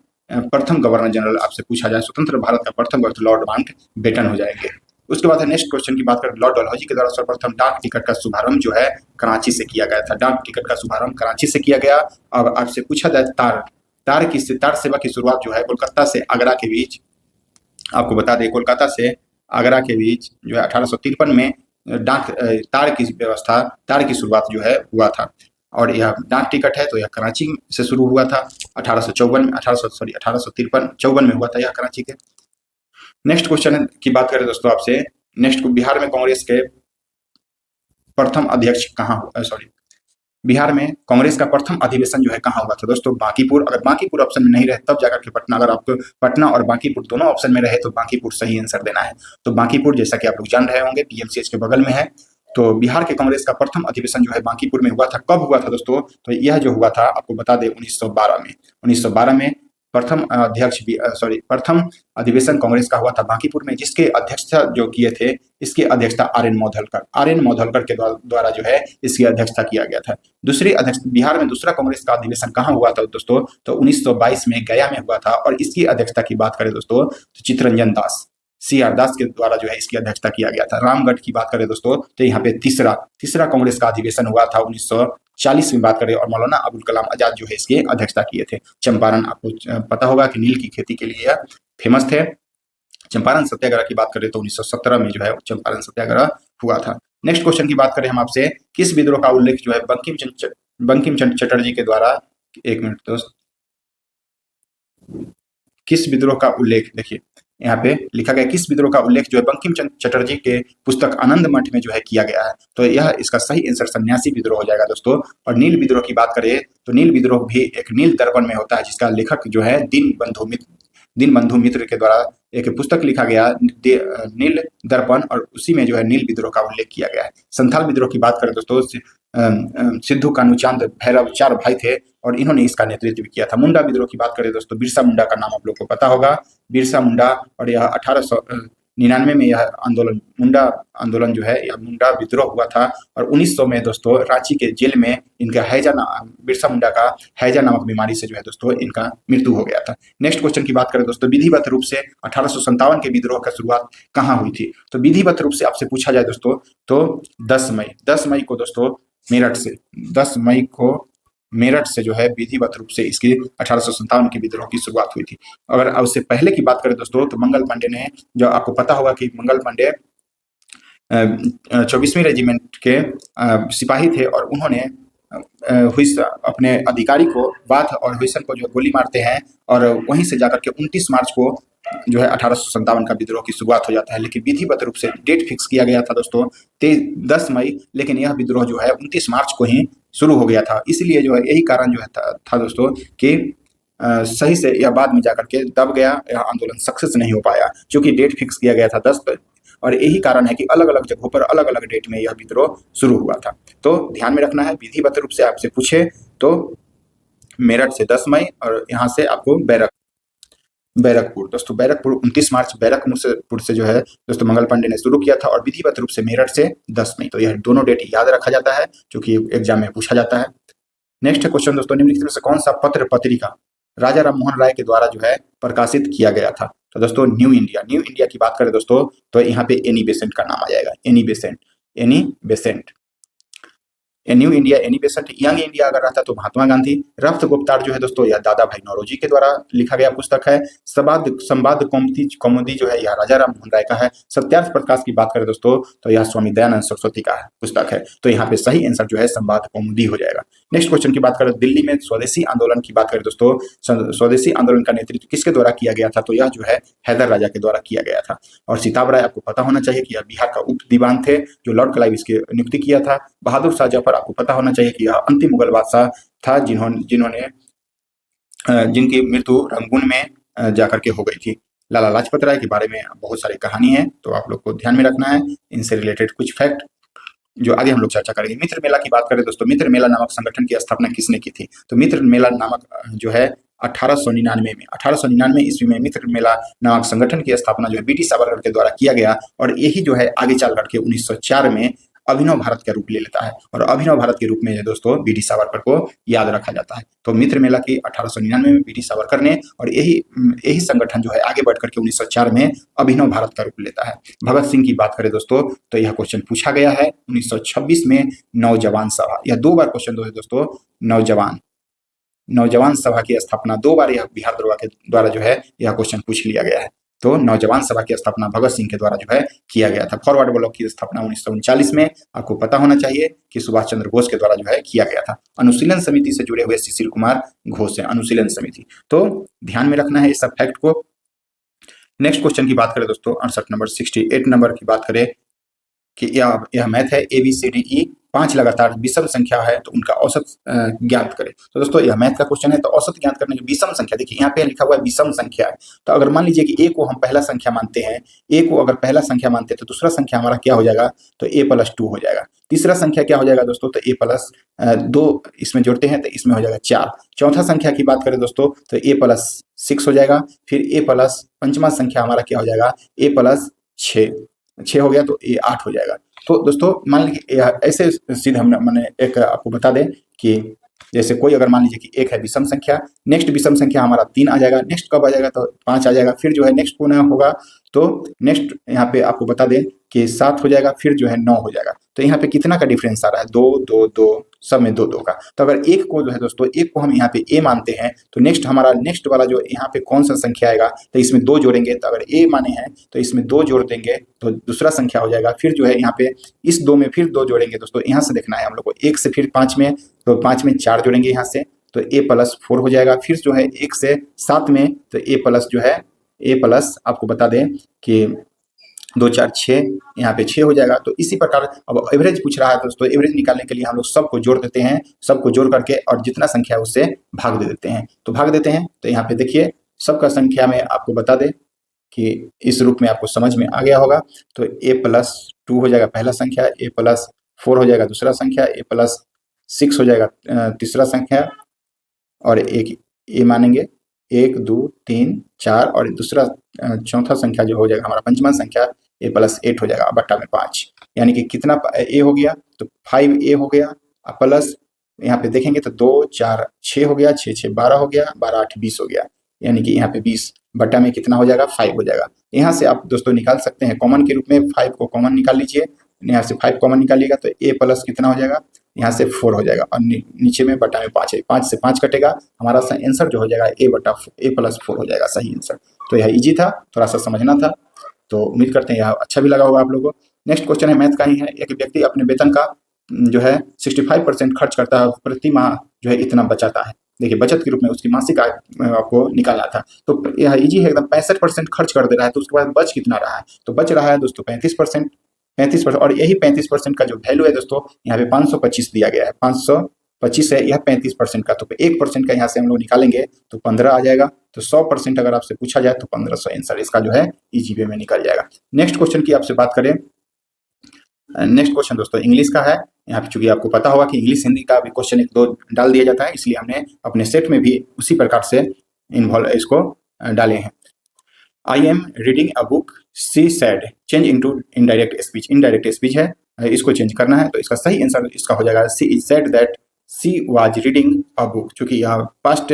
Speaker 1: गवर्नर जनरल आपसे पूछा जाए स्वतंत्र भारत का प्रथम गवर्नर लॉर्ड माउंटबेटन हो जाएंगे। उसके बाद नेक्स्ट क्वेश्चन की बात करें लॉर्ड डलहौजी के द्वारा सर्वप्रथम डाक टिकट का शुभारंभ जो है कराची से किया गया था। डाक टिकट का शुभारंभ कराची से किया गया। अब आपसे पूछा जाए तार सेवा की शुरुआत जो है कोलकाता से आगरा के बीच, आपको बता दें कोलकाता से आगरा के बीच जो है 1853 में तार की शुरुआत जो है हुआ था और यह डाक टिकट है तो यह कराची से शुरू हुआ था 1853 में हुआ था यह कराची के। नेक्स्ट क्वेश्चन की बात करें दोस्तों आपसे नेक्स्ट बिहार में कांग्रेस के प्रथम अध्यक्ष बिहार में कांग्रेस का प्रथम अधिवेशन जो है कहाँ हुआ था दोस्तों बांकीपुर। अगर बांकीपुर ऑप्शन में नहीं रहे तब जाकर के पटना, अगर आपको पटना और बांकीपुर दोनों ऑप्शन में रहे तो बांकीपुर सही आंसर देना है। तो बांकीपुर जैसा कि आप लोग जान रहे होंगे पीएमसीएच के बगल में है। तो बिहार के कांग्रेस का प्रथम अधिवेशन जो है बांकीपुर में हुआ था। कब हुआ था दोस्तों तो यह जो हुआ था आपको बता दें 1912 में प्रथम अधिवेशन कांग्रेस का हुआ था बांकीपुर में, जिसके अध्यक्षता जो किए थे इसकी अध्यक्षता आर एन मौधलकर के द्वारा जो है इसकी अध्यक्षता किया गया था। बिहार में दूसरा कांग्रेस का अधिवेशन कहाँ हुआ था दोस्तों तो 1922 में गया में हुआ था और इसकी अध्यक्षता की बात करें दोस्तों तो चित्तरंजन दास CR दास के द्वारा जो है इसकी अध्यक्षता किया गया था। रामगढ़ की बात करें दोस्तों तो यहाँ पे तीसरा कांग्रेस का अधिवेशन हुआ था 1940 में बात करें और मौलाना अबुल कलाम आजाद जो है इसकी अध्यक्षता किए थे। चंपारण आपको पता होगा कि नील की खेती के लिए फेमस थे। चंपारण सत्याग्रह की बात करें तो 1917 में जो है चंपारण सत्याग्रह हुआ था। नेक्स्ट क्वेश्चन की बात करें हम आपसे किस विद्रोह का उल्लेख जो है बंकिम चंद्र चटर्जी के द्वारा, एक मिनट दोस्त, किस विद्रोह का उल्लेख देखिए यहाँ पे लिखा गया किस विद्रोह का उल्लेख जो है बंकिम चंद्र चटर्जी के पुस्तक आनंद मठ में जो है किया गया है। तो यह इसका सही आंसर सन्यासी विद्रोह हो जाएगा दोस्तों। और नील विद्रोह की बात करें तो नील विद्रोह भी एक नील दर्पण में होता है जिसका लेखक जो है दीनबंधु मित्र के द्वारा एक पुस्तक लिखा गया नील दर्पण और उसी में जो है नील विद्रोह का उल्लेख किया गया है। संथाल विद्रोह की बात करें दोस्तों सिद्धू कानूचांद भैरव 4 भाई थे और इन्होंने इसका नेतृत्व किया था। मुंडा विद्रोह की बात करें दोस्तों बिरसा मुंडा का नाम आप लोग को पता होगा, बिरसा मुंडा, और यह 1899 में यह आंदोलन मुंडा आंदोलन जो है यह मुंडा विद्रोह हुआ था और 1900 में दोस्तों रांची के जेल में इनका बिरसा मुंडा का हैजा नामक बीमारी से जो है दोस्तों इनका मृत्यु हो गया था। नेक्स्ट क्वेश्चन की बात करें दोस्तों विधिवत रूप से 1857 के विद्रोह का शुरुआत कहाँ हुई थी। तो विधिवत रूप से आपसे पूछा जाए दोस्तों तो 10 मई को दोस्तों मेरठ से जो है विधिवत रूप से इसकी 1857 के विद्रोह की शुरुआत हुई थी। अगर उससे पहले की बात करें दोस्तों तो मंगल पांडे ने, जो आपको पता होगा कि मंगल पांडे 24वीं रेजिमेंट के सिपाही थे और उन्होंने हुइस अपने अधिकारी को वाथ और हुइसन को जो गोली मारते हैं और वहीं से जाकर के 29 मार्च को जो है 1857 का विद्रोह की शुरुआत हो जाता है। लेकिन विधिवत रूप से डेट फिक्स किया गया था दोस्तों 10 मई, लेकिन यह विद्रोह जो है 29 मार्च को ही शुरू हो गया था। इसलिए जो है यही कारण जो है था दोस्तों कि सही से यह बाद में जाकर के दब गया, यह आंदोलन सक्सेस नहीं हो पाया क्योंकि डेट फिक्स किया गया था 10 पर। और यही कारण है कि अलग अलग जगहों पर अलग अलग डेट में यह विद्रोह शुरू हुआ था। तो ध्यान में रखना है, विधिवत रूप से आपसे पूछे तो मेरठ से 10 मई और यहाँ से आपको बैरकपुर दोस्तों, बैरकपुर 29 मार्च बैरकपुर से जो है दोस्तों मंगल पांडे ने शुरू किया था और विधिवत रूप से मेरठ से 10 मई। तो यह दोनों डेट याद रखा जाता है क्योंकि एग्जाम में पूछा जाता है। नेक्स्ट क्वेश्चन दोस्तों, निम्नलिखित में से कौन सा पत्र पत्रिका राजा राम मोहन राय के द्वारा जो है प्रकाशित किया गया था? तो दोस्तों न्यू इंडिया की बात करें दोस्तों तो यहाँ पे एनी बेसेंट का नाम आ जाएगा। Annie Besant new India, Annie Besant. Young India अगर रहता तो महात्मा गांधी। रफ्त गुप्तार जो है दोस्तों यह दादा भाई नौरोजी के द्वारा लिखा गया पुस्तक है। संवाद कौमुदी जो है यह राजा राम मोहन राय का है। सत्यार्थ प्रकाश की बात करें दोस्तों तो यह स्वामी दयानंद सरस्वती का पुस्तक है। तो यहाँ पे सही आंसर जो है संवाद कौमुदी हो जाएगा। नेक्स्ट क्वेश्चन की बात करें, दिल्ली में स्वदेशी आंदोलन की बात करें दोस्तों, स्वदेशी आंदोलन का नेतृत्व किसके द्वारा किया गया था? तो यह जो है हैदर राजा के द्वारा किया गया था। और सीताब राय आपको पता होना चाहिए कि यह बिहार का उप दीवान थे जो लॉर्ड क्लाइव इसकी नियुक्ति किया था। बहादुर शाह जफर आपको पता होना चाहिए कि यह अंतिम मुगल बादशाह था जिनकी मृत्यु रंगून में जाकर के हो गई थी। लाला लाजपत राय के बारे में बहुत सारी कहानी है तो आप लोग को ध्यान में रखना है। इनसे रिलेटेड कुछ फैक्ट जो आगे हम लोग चर्चा करेंगे। मित्र मेला की बात करें दोस्तों, मित्र मेला नामक संगठन की स्थापना किसने की थी? तो मित्र मेला नामक जो है 1899 ईस्वी में मित्र मेला नामक संगठन की स्थापना जो है बीटी सावरकर के द्वारा किया गया और यही जो है आगे चल करके 1904 में अभिनव भारत का रूप ले लेता है और अभिनव भारत के रूप में दोस्तों बीडी सावरकर को याद रखा जाता है। तो मित्र मेला की 1899 में बीडी सावरकर ने और यही संगठन जो है आगे बढ़ करके 1904 में अभिनव भारत का रूप लेता है। भगत सिंह की बात करें दोस्तों तो यह क्वेश्चन पूछा गया है 1926 में नौजवान सभा, यह 2 बार क्वेश्चन दोस्तों नौजवान सभा की स्थापना 2 बार यह बिहार दरोगा के द्वारा जो है यह क्वेश्चन पूछ लिया गया है। तो नौजवान सभा की स्थापना भगत सिंह के द्वारा जो है किया गया था। फॉरवर्ड ब्लॉक की स्थापना 1939 में आपको पता होना चाहिए कि सुभाष चंद्र बोस के द्वारा जो है किया गया था। अनुशीलन समिति से जुड़े हुए शिशिर कुमार घोष है अनुशीलन समिति। तो ध्यान में रखना है इस सब फैक्ट को। नेक्स्ट क्वेश्चन की बात करें दोस्तों 68 नंबर 68 नंबर की बात करें कि यह मैथ है ABCDE 5 लगातार विषम संख्या है तो उनका औसत ज्ञात करें। तो दोस्तों यह मैथ का क्वेश्चन है तो औसत ज्ञात करने की विषम संख्या, देखिए यहाँ पे लिखा हुआ है विषम संख्या है। तो अगर मान लीजिए कि a को हम पहला संख्या मानते हैं, a को अगर पहला संख्या मानते हैं तो दूसरा संख्या हमारा क्या हो जाएगा? तो a+2 हो जाएगा। तीसरा संख्या क्या हो जाएगा दोस्तों? तो a+2 इसमें जोड़ते हैं तो इसमें हो जाएगा 4। चौथा संख्या की बात करें दोस्तों तो a+6 हो जाएगा। फिर पंचमा संख्या हमारा क्या हो जाएगा? a+6 हो गया तो a8 हो जाएगा। तो दोस्तों मान लीजिए ऐसे सीधे हम मैंने एक आपको बता दें कि जैसे कोई अगर मान लीजिए कि 1 है विषम संख्या, नेक्स्ट विषम संख्या हमारा 3 आ जाएगा, नेक्स्ट कब आ जाएगा? तो 5 आ जाएगा। फिर जो है नेक्स्ट कौन होगा? तो नेक्स्ट यहाँ पे आपको बता दें कि 7 हो जाएगा, फिर जो है 9 हो जाएगा। तो यहाँ पे कितना का डिफरेंस आ रहा है? 2 2 2 सब में 2 2 का। तो अगर एक को जो है दोस्तों एक को हम यहाँ पे a मानते हैं तो नेक्स्ट वाला जो यहाँ पे कौन सा संख्या आएगा? तो इसमें 2 जोड़ेंगे। तो अगर a माने हैं तो इसमें 2 जोड़ देंगे तो दूसरा संख्या हो जाएगा। फिर जो है यहाँ पे इस 2 में फिर 2 जोड़ेंगे दोस्तों, यहाँ से देखना है हम लोग को 1 से फिर 5 में, तो 5 में 4 जोड़ेंगे यहाँ से तो a+4 हो जाएगा। फिर जो है 1 से 7 में तो a+ जो है a+ आपको बता दें कि 2 4 6 यहाँ पे 6 हो जाएगा। तो इसी प्रकार अब एवरेज पूछ रहा है दोस्तों, एवरेज निकालने के लिए हम लोग सबको जोड़ देते हैं, सबको जोड़ करके और जितना संख्या है उससे भाग दे देते हैं। तो भाग देते हैं तो यहाँ पे देखिए सबका संख्या में आपको बता दें कि इस रूप में आपको समझ में आ गया होगा। तो a+2 हो जाएगा पहला संख्या, a+4 हो जाएगा दूसरा संख्या, a+6 हो जाएगा तीसरा संख्या और एक a मानेंगे 1 2 3 4 और दूसरा चौथा संख्या जो हो जाएगा हमारा पंचमा संख्या a+8 हो जाएगा बट्टा में 5, यानी कि कितना a हो गया? तो 5a हो गया प्लस यहाँ पे देखेंगे तो 2 4 6 हो गया, 6 6 12 हो गया, 12 8 20 हो गया, यानी कि यहाँ पे 20 बट्टा में कितना हो जाएगा? 5 हो जाएगा। यहाँ से आप दोस्तों निकाल सकते हैं कॉमन के रूप में, 5 को कॉमन निकाल लीजिए, यहाँ से 5 कॉमन निकालिएगा तो a+ कितना हो जाएगा? यहाँ से 4 हो जाएगा और नीचे में बटा में 5 है, 5 से 5 कटेगा, हमारा आंसर जो हो जाएगा a+4 हो जाएगा सही आंसर। तो यह इजी था, थोड़ा सा समझना था, तो उम्मीद करते हैं यह अच्छा भी लगा होगा आप लोगों को। नेक्स्ट क्वेश्चन है मैथ का ही है। एक व्यक्ति अपने वेतन का जो है 65% खर्च करता है, प्रति माह जो है इतना बचाता है। देखिए बचत के रूप में उसकी मासिक आय आपको निकालना था, तो यह इजी है एकदम। 65% खर्च कर दे रहा है, तो उसके बाद बच कितना रहा है, तो बच रहा है दोस्तों 35%। 35%, और यही 35% का जो वैल्यू है दोस्तों, यहाँ पे 525 दिया गया है, 525 है, यह 35% का, तो 1% का यहाँ से हम लोग निकालेंगे तो 15 आ जाएगा। तो 100% अगर आपसे पूछा जाए तो 1500 आंसर इसका जो है इजी वे में निकल जाएगा। नेक्स्ट क्वेश्चन की आपसे बात करें, नेक्स्ट क्वेश्चन दोस्तों इंग्लिश का है। यहाँ पे चूंकि आपको पता होगा कि इंग्लिश हिंदी का भी क्वेश्चन एक दो डाल दिया जाता है, इसलिए हमने अपने सेट में भी उसी प्रकार से इन्वॉल्व इसको डाले हैं। I am reading a book, she said, change into indirect speech. Indirect speech है, इसको चेंज करना है, तो इसका सही आंसर इसका हो जाएगा she is said that she was reading a book. चूंकि यह पास्ट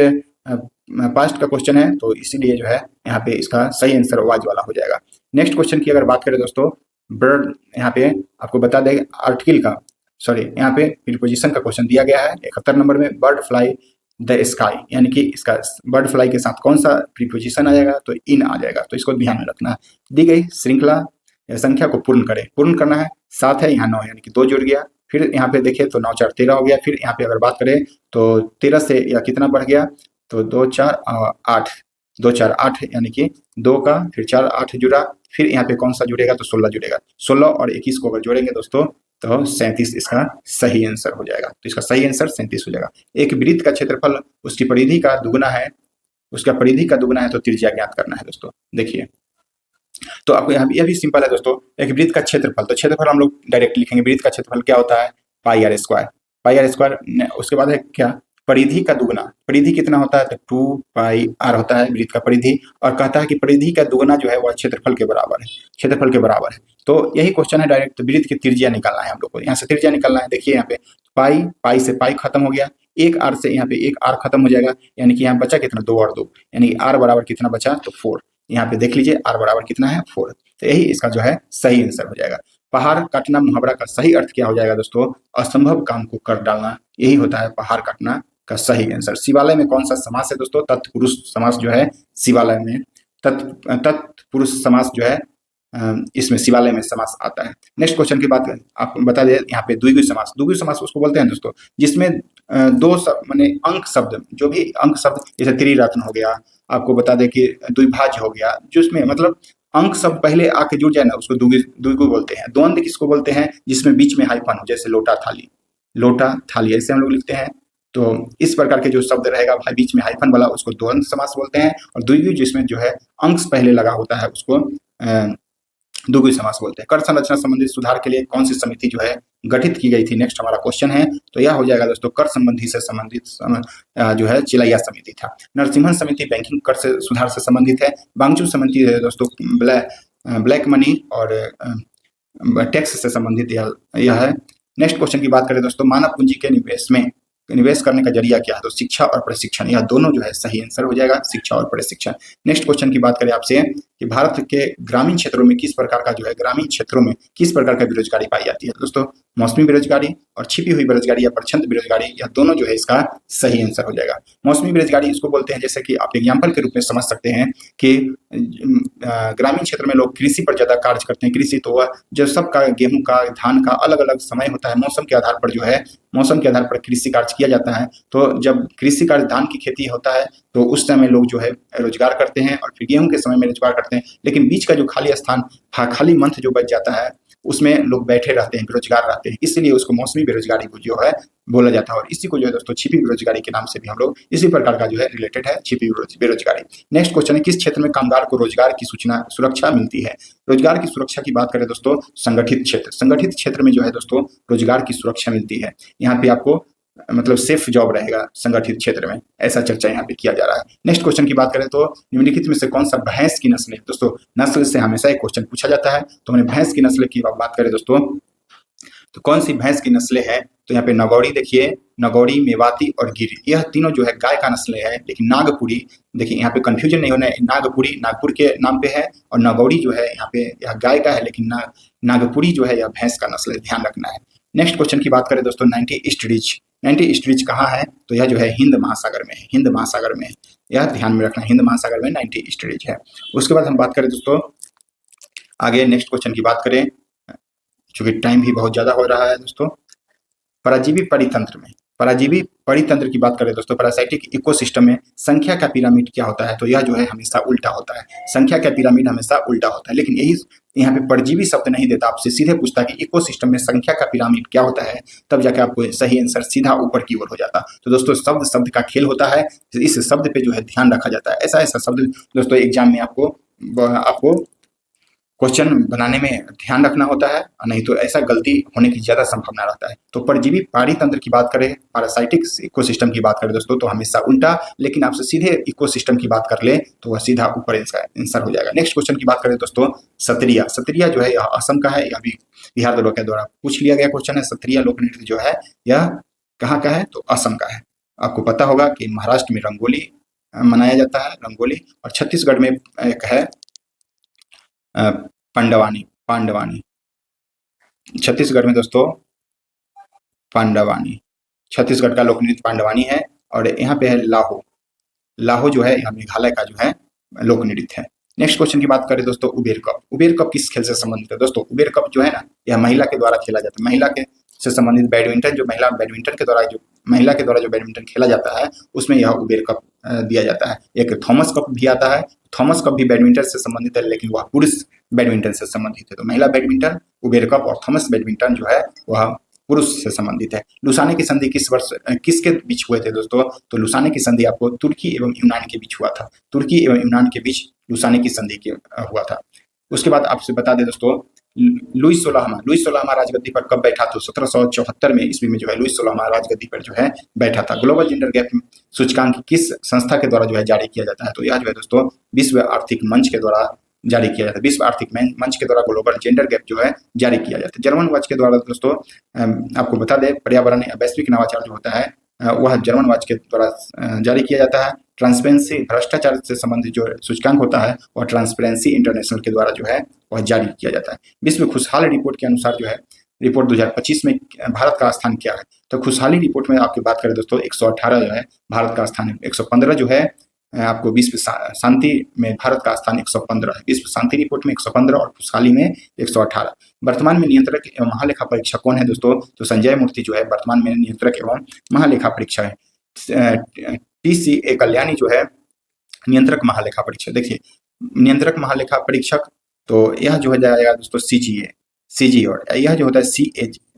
Speaker 1: का क्वेश्चन है, तो इसीलिए जो है यहाँ पे इसका सही आंसर वाज वाला हो जाएगा। नेक्स्ट क्वेश्चन की अगर बात करें दोस्तों, बर्ड, यहाँ पे आपको बता दें आर्टिकल का, सॉरी यहाँ पे प्रीपोजिशन का क्वेश्चन दिया गया है 71 नंबर में, बर्ड फ्लाई द स्काई, यानी कि इसका बर्ड फ्लाई के साथ कौन सा प्रीपोजिशन आ जाएगा, तो इन आ जाएगा, तो इसको ध्यान में रखना है। दी गई श्रृंखला या संख्या को पूर्ण करें, पूर्ण करना है, 7 है यहाँ 9, यानी कि 2 जुड़ गया, फिर यहाँ पे देखिए तो 9 4 13 हो गया, फिर यहाँ पे अगर बात करें तो 13 से या कितना बढ़ गया, तो 2 4 8, 2 4 8, यानी कि 2 का फिर 4 8 जुड़ा, फिर यहाँ पे कौन सा जुड़ेगा, तो 16 जुड़ेगा। 16 और 21 को अगर जोड़ेंगे दोस्तों तो 37 इसका सही आंसर हो जाएगा, तो इसका सही आंसर 37 हो जाएगा। एक वृत्त का क्षेत्रफल उसकी परिधि का दुगुना है, उसका परिधि का दुगुना है, तो त्रिज्या ज्ञात करना है दोस्तों। देखिए तो आपको यहाँ यह भी सिंपल है दोस्तों, एक वृत्त का क्षेत्रफल, तो क्षेत्रफल हम लोग डायरेक्ट लिखेंगे, वृत्त का क्षेत्रफल क्या होता है, pi R square, pi R square. उसके बाद है क्या, परिधि का दुगुना, परिधि कितना होता है, तो 2 पाई आर होता है वृत्त का परिधि, और कहता है कि परिधि का दुगुना जो है वह क्षेत्रफल के बराबर है, क्षेत्रफल के बराबर है। तो यही क्वेश्चन है, डायरेक्ट वृत्त की त्रिज्या निकालना है हम लोग को, यहाँ से त्रिज्या निकालना है। देखिए यहाँ पे पाई, पाई से पाई खत्म हो गया, एक आर से यहाँ पे एक आर खत्म हो जाएगा, यानी कि यहाँ बचा कितना, 2 और 2, यानी आर बराबर कितना बचा, तो 4। यहाँ पे देख लीजिए आर बराबर कितना है, 4, तो यही इसका जो है सही आंसर हो जाएगा। पहाड़ काटना मुहावरा का सही अर्थ क्या हो जाएगा दोस्तों, असंभव काम को कर डालना, यही होता है पहाड़ काटना का सही आंसर। शिवालय में कौन सा समास है दोस्तों, तत्पुरुष समास जो है शिवालय में, तत्पुरुष समास जो है इसमें शिवालय में समास आता है। नेक्स्ट क्वेश्चन की बात आप बता दें, यहाँ पे द्विगु समास, द्विगु समास उसको बोलते हैं दोस्तों जिसमें दो माने अंक शब्द, जो भी अंक शब्द, जैसे त्रिरत्न हो गया, आपको बता दें कि द्विभाज्य हो गया, जिसमें मतलब अंक शब्द पहले आके जुड़ जाए ना, उसको द्विगु बोलते हैं। द्वंद्व किसको बोलते हैं, जिसमें बीच में हाइफन हो, जैसे लोटा थाली, लोटा थाली ऐसे हम लोग लिखते हैं। तो इस प्रकार के जो शब्द रहेगा भाई बीच में हाइफन वाला, उसको द्वंद्व समास बोलते हैं, और द्विगु जिसमें जो है अंश पहले लगा होता है उसको द्विगु समास बोलते हैं। कर संरचना संबंधित सुधार के लिए कौन सी समिति जो है गठित की गई थी, नेक्स्ट हमारा क्वेश्चन है, तो यह हो जाएगा दोस्तों कर संबंधी से संबंधित जो है चिलैया समिति था। नरसिम्हन समिति बैंकिंग कर से सुधार से संबंधित है। बांगचू समिति है दोस्तों ब्लैक मनी और टैक्स से संबंधित यह है। नेक्स्ट क्वेश्चन की बात करें दोस्तों, मानव पूंजी के निवेश करने का जरिया क्या है, तो शिक्षा और प्रशिक्षण, यह दोनों जो है सही आंसर हो जाएगा, शिक्षा और प्रशिक्षण। नेक्स्ट क्वेश्चन की बात करें आपसे कि भारत के ग्रामीण क्षेत्रों में किस प्रकार का जो है, ग्रामीण क्षेत्रों में किस प्रकार का बेरोजगारी पाई जाती है दोस्तों, मौसमी बेरोजगारी और छिपी हुई बेरोजगारी या प्रछंद बेरोजगारी, यह दोनों जो है इसका सही आंसर हो जाएगा। मौसमी बेरोजगारी इसको बोलते हैं, जैसे कि आप एग्जाम्पल के रूप में समझ सकते हैं कि ग्रामीण क्षेत्र में लोग कृषि पर ज्यादा कार्य करते हैं। कृषि तो वह जो सबका गेहूं का, धान का अलग अलग समय होता है, मौसम के आधार पर जो है, मौसम के आधार पर कृषि कार्य किया जाता है। तो जब कृषि कार्य धान की खेती होता है तो उस समय लोग जो है रोजगार करते हैं, और फिर गेहूं के समय में रोजगार करते हैं, लेकिन बीच का जो खाली स्थान, खाली मंथ जो बच जाता है उसमें लोग बैठे रहते हैं, बेरोजगार रहते हैं, इसलिए उसको मौसमी बेरोजगारी को जो है बोला जाता है। और इसी को जो है दोस्तों छिपी बेरोजगारी के नाम से भी हम लोग इसी प्रकार का जो है रिलेटेड है छिपी बेरोजगारी। नेक्स्ट क्वेश्चन है, किस क्षेत्र में कामगार को रोजगार की सुरक्षा मिलती है। रोजगार की सुरक्षा की बात करें दोस्तों, संगठित क्षेत्र, संगठित क्षेत्र में जो है दोस्तों रोजगार की सुरक्षा मिलती है। यहाँ पे आपको मतलब सेफ जॉब रहेगा संगठित क्षेत्र में, ऐसा चर्चा यहाँ पे किया जा रहा है। नेक्स्ट क्वेश्चन की बात करें तो निम्नलिखित में से कौन सा भैंस की नस्ल है दोस्तों, नस्ल से हमेशा एक क्वेश्चन पूछा जाता है, तो हमने भैंस की नस्ल की बात करें दोस्तों, तो कौन सी भैंस की नस्लें हैं, तो यहाँ पे नगौड़ी देखिए, नगौड़ी, मेवाती और गिर, यह तीनों जो है गाय का नस्लें है। लेकिन नागपुरी, देखिए यहाँ पे कंफ्यूजन नहीं होना है, नागपुरी नागपुर के नाम पे है, और नगौड़ी जो है यहाँ पे यह गाय का है, लेकिन नागपुरी जो है यह भैंस का नस्ल है, ध्यान रखना है। नेक्स्ट क्वेश्चन की बात करें दोस्तों, 90 ईस्ट रिज, 90 ईस्ट रिज कहाँ है, तो यह जो है हिंद महासागर में है, हिंद महासागर में, यह ध्यान में रखना, हिंद महासागर में 90 ईस्ट रिज है। उसके बाद हम बात करें दोस्तों आगे, नेक्स्ट क्वेश्चन की बात करें, चूंकि टाइम भी बहुत ज्यादा हो रहा है दोस्तों, परजीवी परितंत्र में, परजीवी परितंत्र की बात करें दोस्तों, पैरासाइटिक इकोसिस्टम में संख्या का पिरामिड क्या होता है? तो यह जो है हमेशा उल्टा होता है, संख्या का पिरामिड हमेशा उल्टा होता है। लेकिन यही यहाँ पे परजीवी शब्द नहीं देता, आपसे सीधे पूछता कि इकोसिस्टम में संख्या का पिरामिड क्या होता है, तब जाके आपको सही आंसर सीधा ऊपर की ओर हो जाता। तो दोस्तों शब्द शब्द का खेल होता है, इस शब्द पे जो है ध्यान रखा जाता है। ऐसा ऐसा शब्द दोस्तों एग्जाम में आपको क्वेश्चन बनाने में ध्यान रखना होता है, नहीं तो ऐसा गलती होने की ज्यादा संभावना रहता है। तो परजीवी पारितंत्र की बात करें, पैरासाइटिक इकोसिस्टम की बात करें दोस्तों, तो हमेशा उल्टा, लेकिन आपसे सीधे इकोसिस्टम की बात कर ले तो वह सीधा ऊपर आंसर हो जाएगा। नेक्स्ट क्वेश्चन की बात करें दोस्तों, सत्रिया। सत्रिया जो है यह असम का है, यह भी बिहार दरोगा के द्वारा पूछ लिया गया क्वेश्चन है। सत्रिया लोक नृत्य जो है यह कहाँ का है? तो असम का है। आपको पता होगा कि महाराष्ट्र में रंगोली मनाया जाता है, रंगोली, और छत्तीसगढ़ में एक है पांडवानी, पांडवानी। छत्तीसगढ़ में दोस्तों पांडवानी, छत्तीसगढ़ का लोक नृत्य पांडवानी है। और यहाँ पे है लाहो, लाहो जो है यह मेघालय का जो है लोक नृत्य है। नेक्स्ट क्वेश्चन की बात करें दोस्तों, उबेर कप। उबेर कप किस खेल से संबंधित है? दोस्तों उबेर कप जो है ना, यह महिला के द्वारा खेला जाता है, महिला के से संबंधित बैडमिंटन, जो महिला बैडमिंटन के द्वारा जो महिला के द्वारा जो बैडमिंटन खेला जाता है उसमें यह उबेर कप दिया जाता है। एक थॉमस कप भी आता है, थॉमस कप भी बैडमिंटन से संबंधित है, लेकिन वह पुरुष बैडमिंटन से संबंधित है। तो महिला बैडमिंटन, उबेर कप और थॉमस बैडमिंटन जो है वह पुरुष से संबंधित है। लुसाने की संधि किस वर्ष किसके बीच हुए थे दोस्तों? तो लुसाने की संधि आपको तुर्की एवं यूनान के बीच हुआ था, तुर्की एवं यूनान के बीच लुसाने की संधि हुआ था। उसके बाद आपसे बता दें दोस्तों, लुईस सोलहवां राजगद्दी पर कब बैठा? तो 1774 में ईस्वी में जो है लुईस सोलहवां राजगद्दी पर जो है बैठा था। ग्लोबल जेंडर गैप सूचकांक किस संस्था के द्वारा जो है जारी किया जाता है? तो यह जो है दोस्तों विश्व आर्थिक मंच के द्वारा जारी किया जाता है, विश्व आर्थिक मंच के द्वारा ग्लोबल जेंडर गैप जो है जारी किया जाता है। जर्मन वाच के द्वारा दोस्तों आपको बता दें, पर्यावरण वैश्विक नवाचार जो होता है वह जर्मन वाच के द्वारा जारी किया जाता है। ट्रांसपेरेंसी, भ्रष्टाचार से संबंधित जो सूचकांक होता है वह ट्रांसपेरेंसी इंटरनेशनल के द्वारा जो है वह जारी किया जाता है। विश्व खुशहाल रिपोर्ट के अनुसार जो है, रिपोर्ट 2025 में भारत का स्थान क्या है? तो खुशहाली रिपोर्ट में आपकी बात करें दोस्तों 118 जो है भारत का स्थान है, 115 जो है आपको विश्व शांति में भारत का स्थान 115 है। विश्व शांति रिपोर्ट में 115 और खुशहाली में 118। वर्तमान में नियंत्रक एवं महालेखा परीक्षक कौन है दोस्तों? तो संजय मूर्ति जो है वर्तमान में नियंत्रक एवं महालेखा परीक्षक है। TCA कल्याणी जो है नियंत्रक महालेखा परीक्षक। देखिए नियंत्रक महालेखा परीक्षक, तो यह जो है जाएगा दोस्तों CGA, और यह जो होता है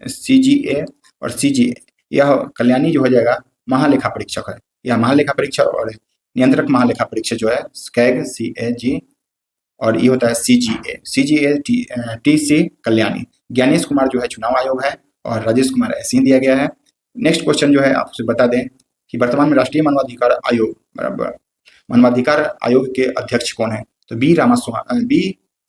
Speaker 1: CGA और CGA, यह कल्याणी जो हो जाएगा महालेखा परीक्षक है। यह महालेखा परीक्षक और नियंत्रक महालेखा परीक्षक जो है स्कैग CAG, और ये होता है CGA TC कल्याणी। ज्ञानेश कुमार जो है चुनाव आयोग है, और राजेश कुमार ऐसे ही दिया गया है। नेक्स्ट क्वेश्चन जो है आपसे बता दें कि वर्तमान में राष्ट्रीय मानवाधिकार आयोग के अध्यक्ष कौन है? तो बी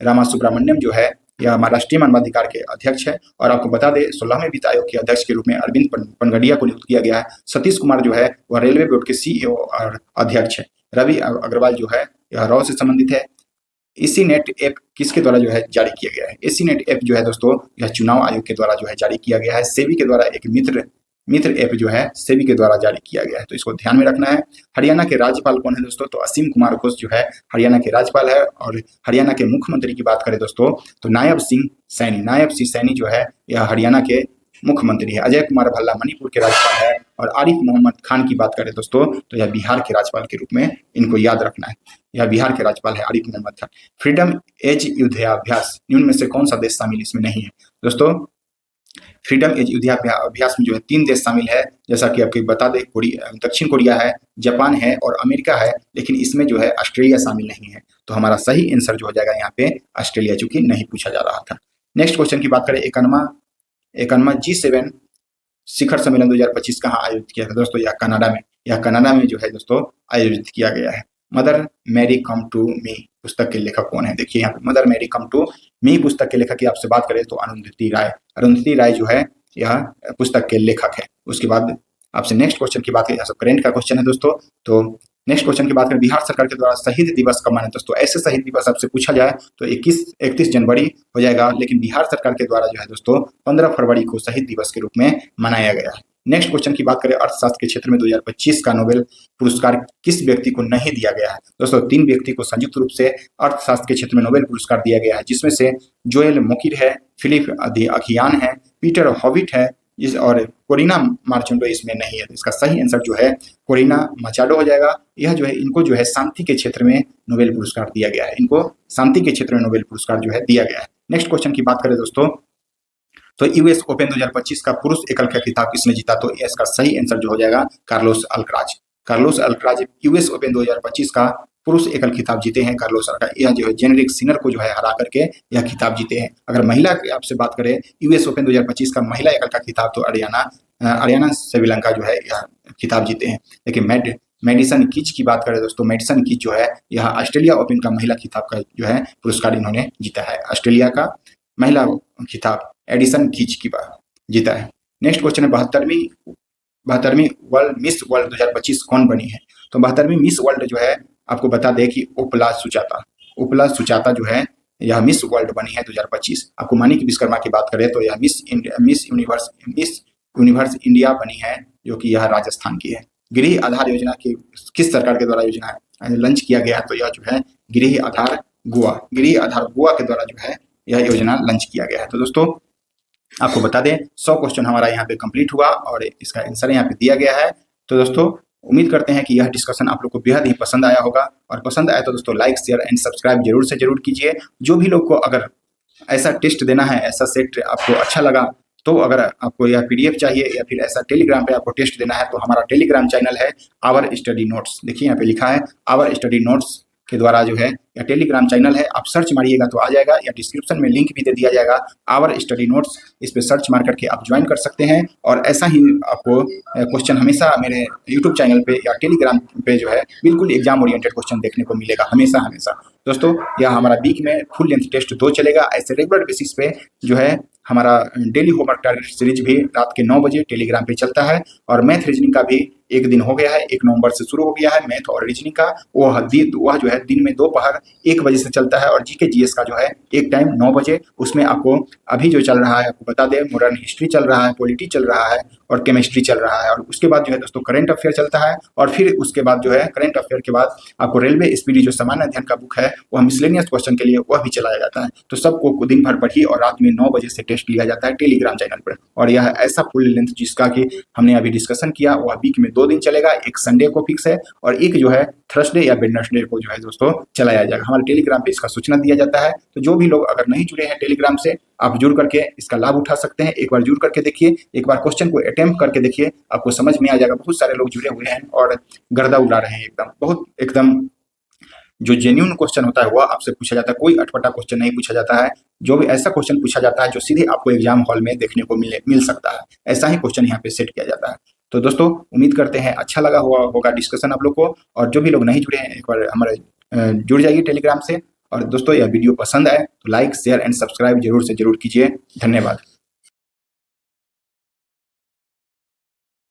Speaker 1: रामासुब्रमण्यम जो है यह राष्ट्रीय मानवाधिकार के अध्यक्ष है। और आपको बता दें 16वें वित्त आयोग के अध्यक्ष के रूप में अरविंद पनगड़िया को नियुक्त किया गया है। सतीश कुमार जो है वह रेलवे बोर्ड के CEO और अध्यक्ष है। रवि अग्रवाल जो है यह रॉ से संबंधित है। एसी नेट ऐप किसके द्वारा जो है जारी किया गया है? एसी नेट ऐप जो है दोस्तों यह चुनाव आयोग के द्वारा जो है जारी किया गया है। सेबी के द्वारा एक मित्र ऐप जो है सेबी के द्वारा जारी किया गया है, तो इसको ध्यान में रखना है। हरियाणा के राज्यपाल कौन है दोस्तों? तो असीम कुमार घोष जो है हरियाणा के राज्यपाल है। और हरियाणा के मुख्यमंत्री की बात करें दोस्तों तो नायब सिंह सैनी जो है यह हरियाणा के मुख्यमंत्री है। अजय कुमार भल्ला मणिपुर के राज्यपाल है। और आरिफ मोहम्मद खान की बात करें दोस्तों तो यह बिहार के राज्यपाल के रूप में इनको याद रखना है, यह बिहार के राज्यपाल है आरिफ मोहम्मद खान। फ्रीडम एज युद्धाभ्यास निम्न में से कौन सा देश शामिल इसमें नहीं है? दोस्तों फ्रीडम एज युद्धाभ्यास में जो है 3 देश शामिल है, जैसा कि आपको बता दें दक्षिण कोरिया है, जापान है और अमेरिका है, लेकिन इसमें जो है ऑस्ट्रेलिया शामिल नहीं है। तो हमारा सही आंसर जो हो जाएगा यहाँ पे ऑस्ट्रेलिया, चूंकि नहीं पूछा जा रहा था। नेक्स्ट क्वेश्चन की बात करें, 51वां G7 शिखर सम्मेलन 2025 कहाँ आयोजित किया था? दोस्तों यह कनाडा में जो है दोस्तों आयोजित किया गया है। Mother Mary come to me पुस्तक के लेखक कौन है? देखिए यहाँ पे Mother Mary come to me पुस्तक के लेखक की आपसे बात करें तो अरुंधति राय जो है यह पुस्तक के लेखक है। उसके बाद आपसे नेक्स्ट क्वेश्चन की बात करें, यह सब करेंट का क्वेश्चन है दोस्तों। तो नेक्स्ट क्वेश्चन की बात करें, बिहार सरकार के द्वारा शहीद दिवस कब मनाया? दोस्तों ऐसे शहीद दिवस आपसे पूछा जाए तो 31 जनवरी हो जाएगा, लेकिन बिहार सरकार के द्वारा जो है दोस्तों 15 फरवरी को शहीद दिवस के रूप में मनाया गया है। नेक्स्ट क्वेश्चन की बात करें, अर्थशास्त्र के क्षेत्र में 2025 का नोबेल पुरस्कार किस व्यक्ति को नहीं दिया गया है? दोस्तों 3 व्यक्ति को संयुक्त रूप से अर्थशास्त्र के क्षेत्र में नोबेल पुरस्कार दिया गया है, जिसमें से जोएल मोकिर है, फिलिप अखियान है, पीटर हॉविट है और कोरिना मार्चेंटो इसमें नहीं है। तो इसका सही आंसर जो है कोरिना मचाडो हो जाएगा। यह जो है इनको जो है शांति के क्षेत्र में नोबेल पुरस्कार दिया गया है। इनको शांति के क्षेत्र में नोबेल पुरस्कार जो है दिया गया है। नेक्स्ट क्वेश्चन की बात करें दोस्तों, तो यूएस ओपन 2025 का पुरुष एकल का खिताब किसने जीता? तो इसका सही आंसर जो हो जाएगा Carlos Alcaraz. Carlos Alcaraz US open 2025 का पुरुष एकल खिताब जीते हैं। कार्लोस अल्कराज यह जो है जेनेरिक सिनर को जो है हरा करके यह खिताब जीते हैं। अगर महिला की आपसे बात करें यूएस ओपन 2025 का महिला एकल का खिताब तो अरियाना सेविलंका जो है यह खिताब जीते हैं। लेकिन मेडिसन कीज की बात करें दोस्तों, मेडिसन कीज जो है यह ऑस्ट्रेलिया ओपन का महिला खिताब का जो है पुरस्कार इन्होंने जीता है। ऑस्ट्रेलिया का महिला खिताब एडिसन कीज की बात जीता है। नेक्स्ट क्वेश्चन है 72वीं वर्ल्ड मिस वर्ल्ड 2025 कौन बनी है? तो 72वीं मिस वर्ल्ड जो है आपको बता दें कि उपला सुचाता जो है यह मिस वर्ल्ड बनी है 2025। आपको मानिक विश्वकर्मा की बात करें तो यह मिस यूनिवर्स इंडिया बनी है, जो कि यह राजस्थान की है। गृह आधार योजना की किस सरकार के द्वारा योजना लॉन्च किया गया? तो यह जो है गृह आधार गोवा के द्वारा जो है यह योजना लॉन्च किया गया है। तो दोस्तों आपको बता दें 100 क्वेश्चन हमारा यहाँ पे कंप्लीट हुआ और इसका आंसर यहाँ पे दिया गया है। तो दोस्तों उम्मीद करते हैं कि यह डिस्कशन आप लोग को बेहद ही पसंद आया होगा, और पसंद आया तो दोस्तों लाइक शेयर एंड सब्सक्राइब जरूर से जरूर कीजिए। जो भी लोग को अगर ऐसा टेस्ट देना है, ऐसा सेट आपको अच्छा लगा, तो अगर आपको यह पीडीएफ चाहिए या फिर ऐसा टेलीग्राम पे आपको टेस्ट देना है, तो हमारा टेलीग्राम चैनल है आवर स्टडी नोट्स। देखिए यहाँ पे लिखा है आवर स्टडी नोट्स के द्वारा जो है या टेलीग्राम चैनल है, आप सर्च मारिएगा तो आ जाएगा, या डिस्क्रिप्शन में लिंक भी दे दिया जाएगा आवर स्टडी नोट्स। इस पे सर्च मार करके आप ज्वाइन कर सकते हैं, और ऐसा ही आपको क्वेश्चन हमेशा मेरे यूट्यूब चैनल पे या टेलीग्राम पे जो है बिल्कुल एग्जाम ओरिएंटेड क्वेश्चन देखने को मिलेगा हमेशा। दोस्तों यह हमारा वीक में फुल लेंथ टेस्ट 2 चलेगा। ऐसे रेगुलर बेसिस पे जो है हमारा डेली होमवर्क टारगेट सीरीज भी रात के 9 बजे टेलीग्राम पे चलता है, और मैथ रीजनिंग का भी एक दिन हो गया है, 1 नवंबर से शुरू हो गया है मैथ और रीजनिंग का। वह जो है दिन में दोपहर 1 बजे से चलता है, और जीके जीएस का जो है एक टाइम 9 बजे। उसमें आपको अभी जो चल रहा है आपको बता दें, मॉडर्न हिस्ट्री चल रहा है, पॉलिटी चल रहा है और केमिस्ट्री चल रहा है, और उसके बाद जो है दोस्तों करंट अफेयर चलता है, और फिर उसके बाद जो है करंट अफेयर के बाद आपको रेलवे स्पीडी जो सामान्य अध्ययन का बुक है वह मिसलेनियस क्वेश्चन के लिए वह भी चलाया जाता है। तो सबको दिन भर पढ़िए, और रात में 9 बजे से टेस्ट लिया जाता है टेलीग्राम चैनल पर। और यह ऐसा फुल लेंथ जिसका कि हमने अभी डिस्कशन किया, वह वीक में 2 दिन चलेगा, एक संडे को फिक्स है और एक जो है थर्सडे या वेडनेसडे को जो है दोस्तों चलाया जाएगा। हमारे टेलीग्राम पे इसका सूचना दिया जाता है। तो जो भी लोग अगर नहीं जुड़े हैं टेलीग्राम से, आप जुड़ करके इसका लाभ उठा सकते हैं। एक बार जुड़ करके देखिए, एक बार क्वेश्चन को अटेम्प्ट करके देखिए, आपको समझ में आ जाएगा। बहुत सारे लोग जुड़े हुए हैं और गर्दा उड़ा रहे हैं एकदम जो जेन्युइन क्वेश्चन होता है वह आपसे पूछा जाता है, कोई अटपटा क्वेश्चन नहीं पूछा जाता है। जो भी ऐसा क्वेश्चन पूछा जाता है जो सीधे आपको एग्जाम हॉल में देखने को मिल सकता है, ऐसा ही क्वेश्चन यहाँ पे सेट किया जाता है। तो दोस्तों उम्मीद करते हैं अच्छा लगा होगा डिस्कशन आप लोग को, और जो भी लोग नहीं जुड़े हैं एक बार हमारे जुड़ जाइए टेलीग्राम से। और दोस्तों यह वीडियो पसंद आए तो लाइक शेयर एंड सब्सक्राइब जरूर से जरूर कीजिए। धन्यवाद।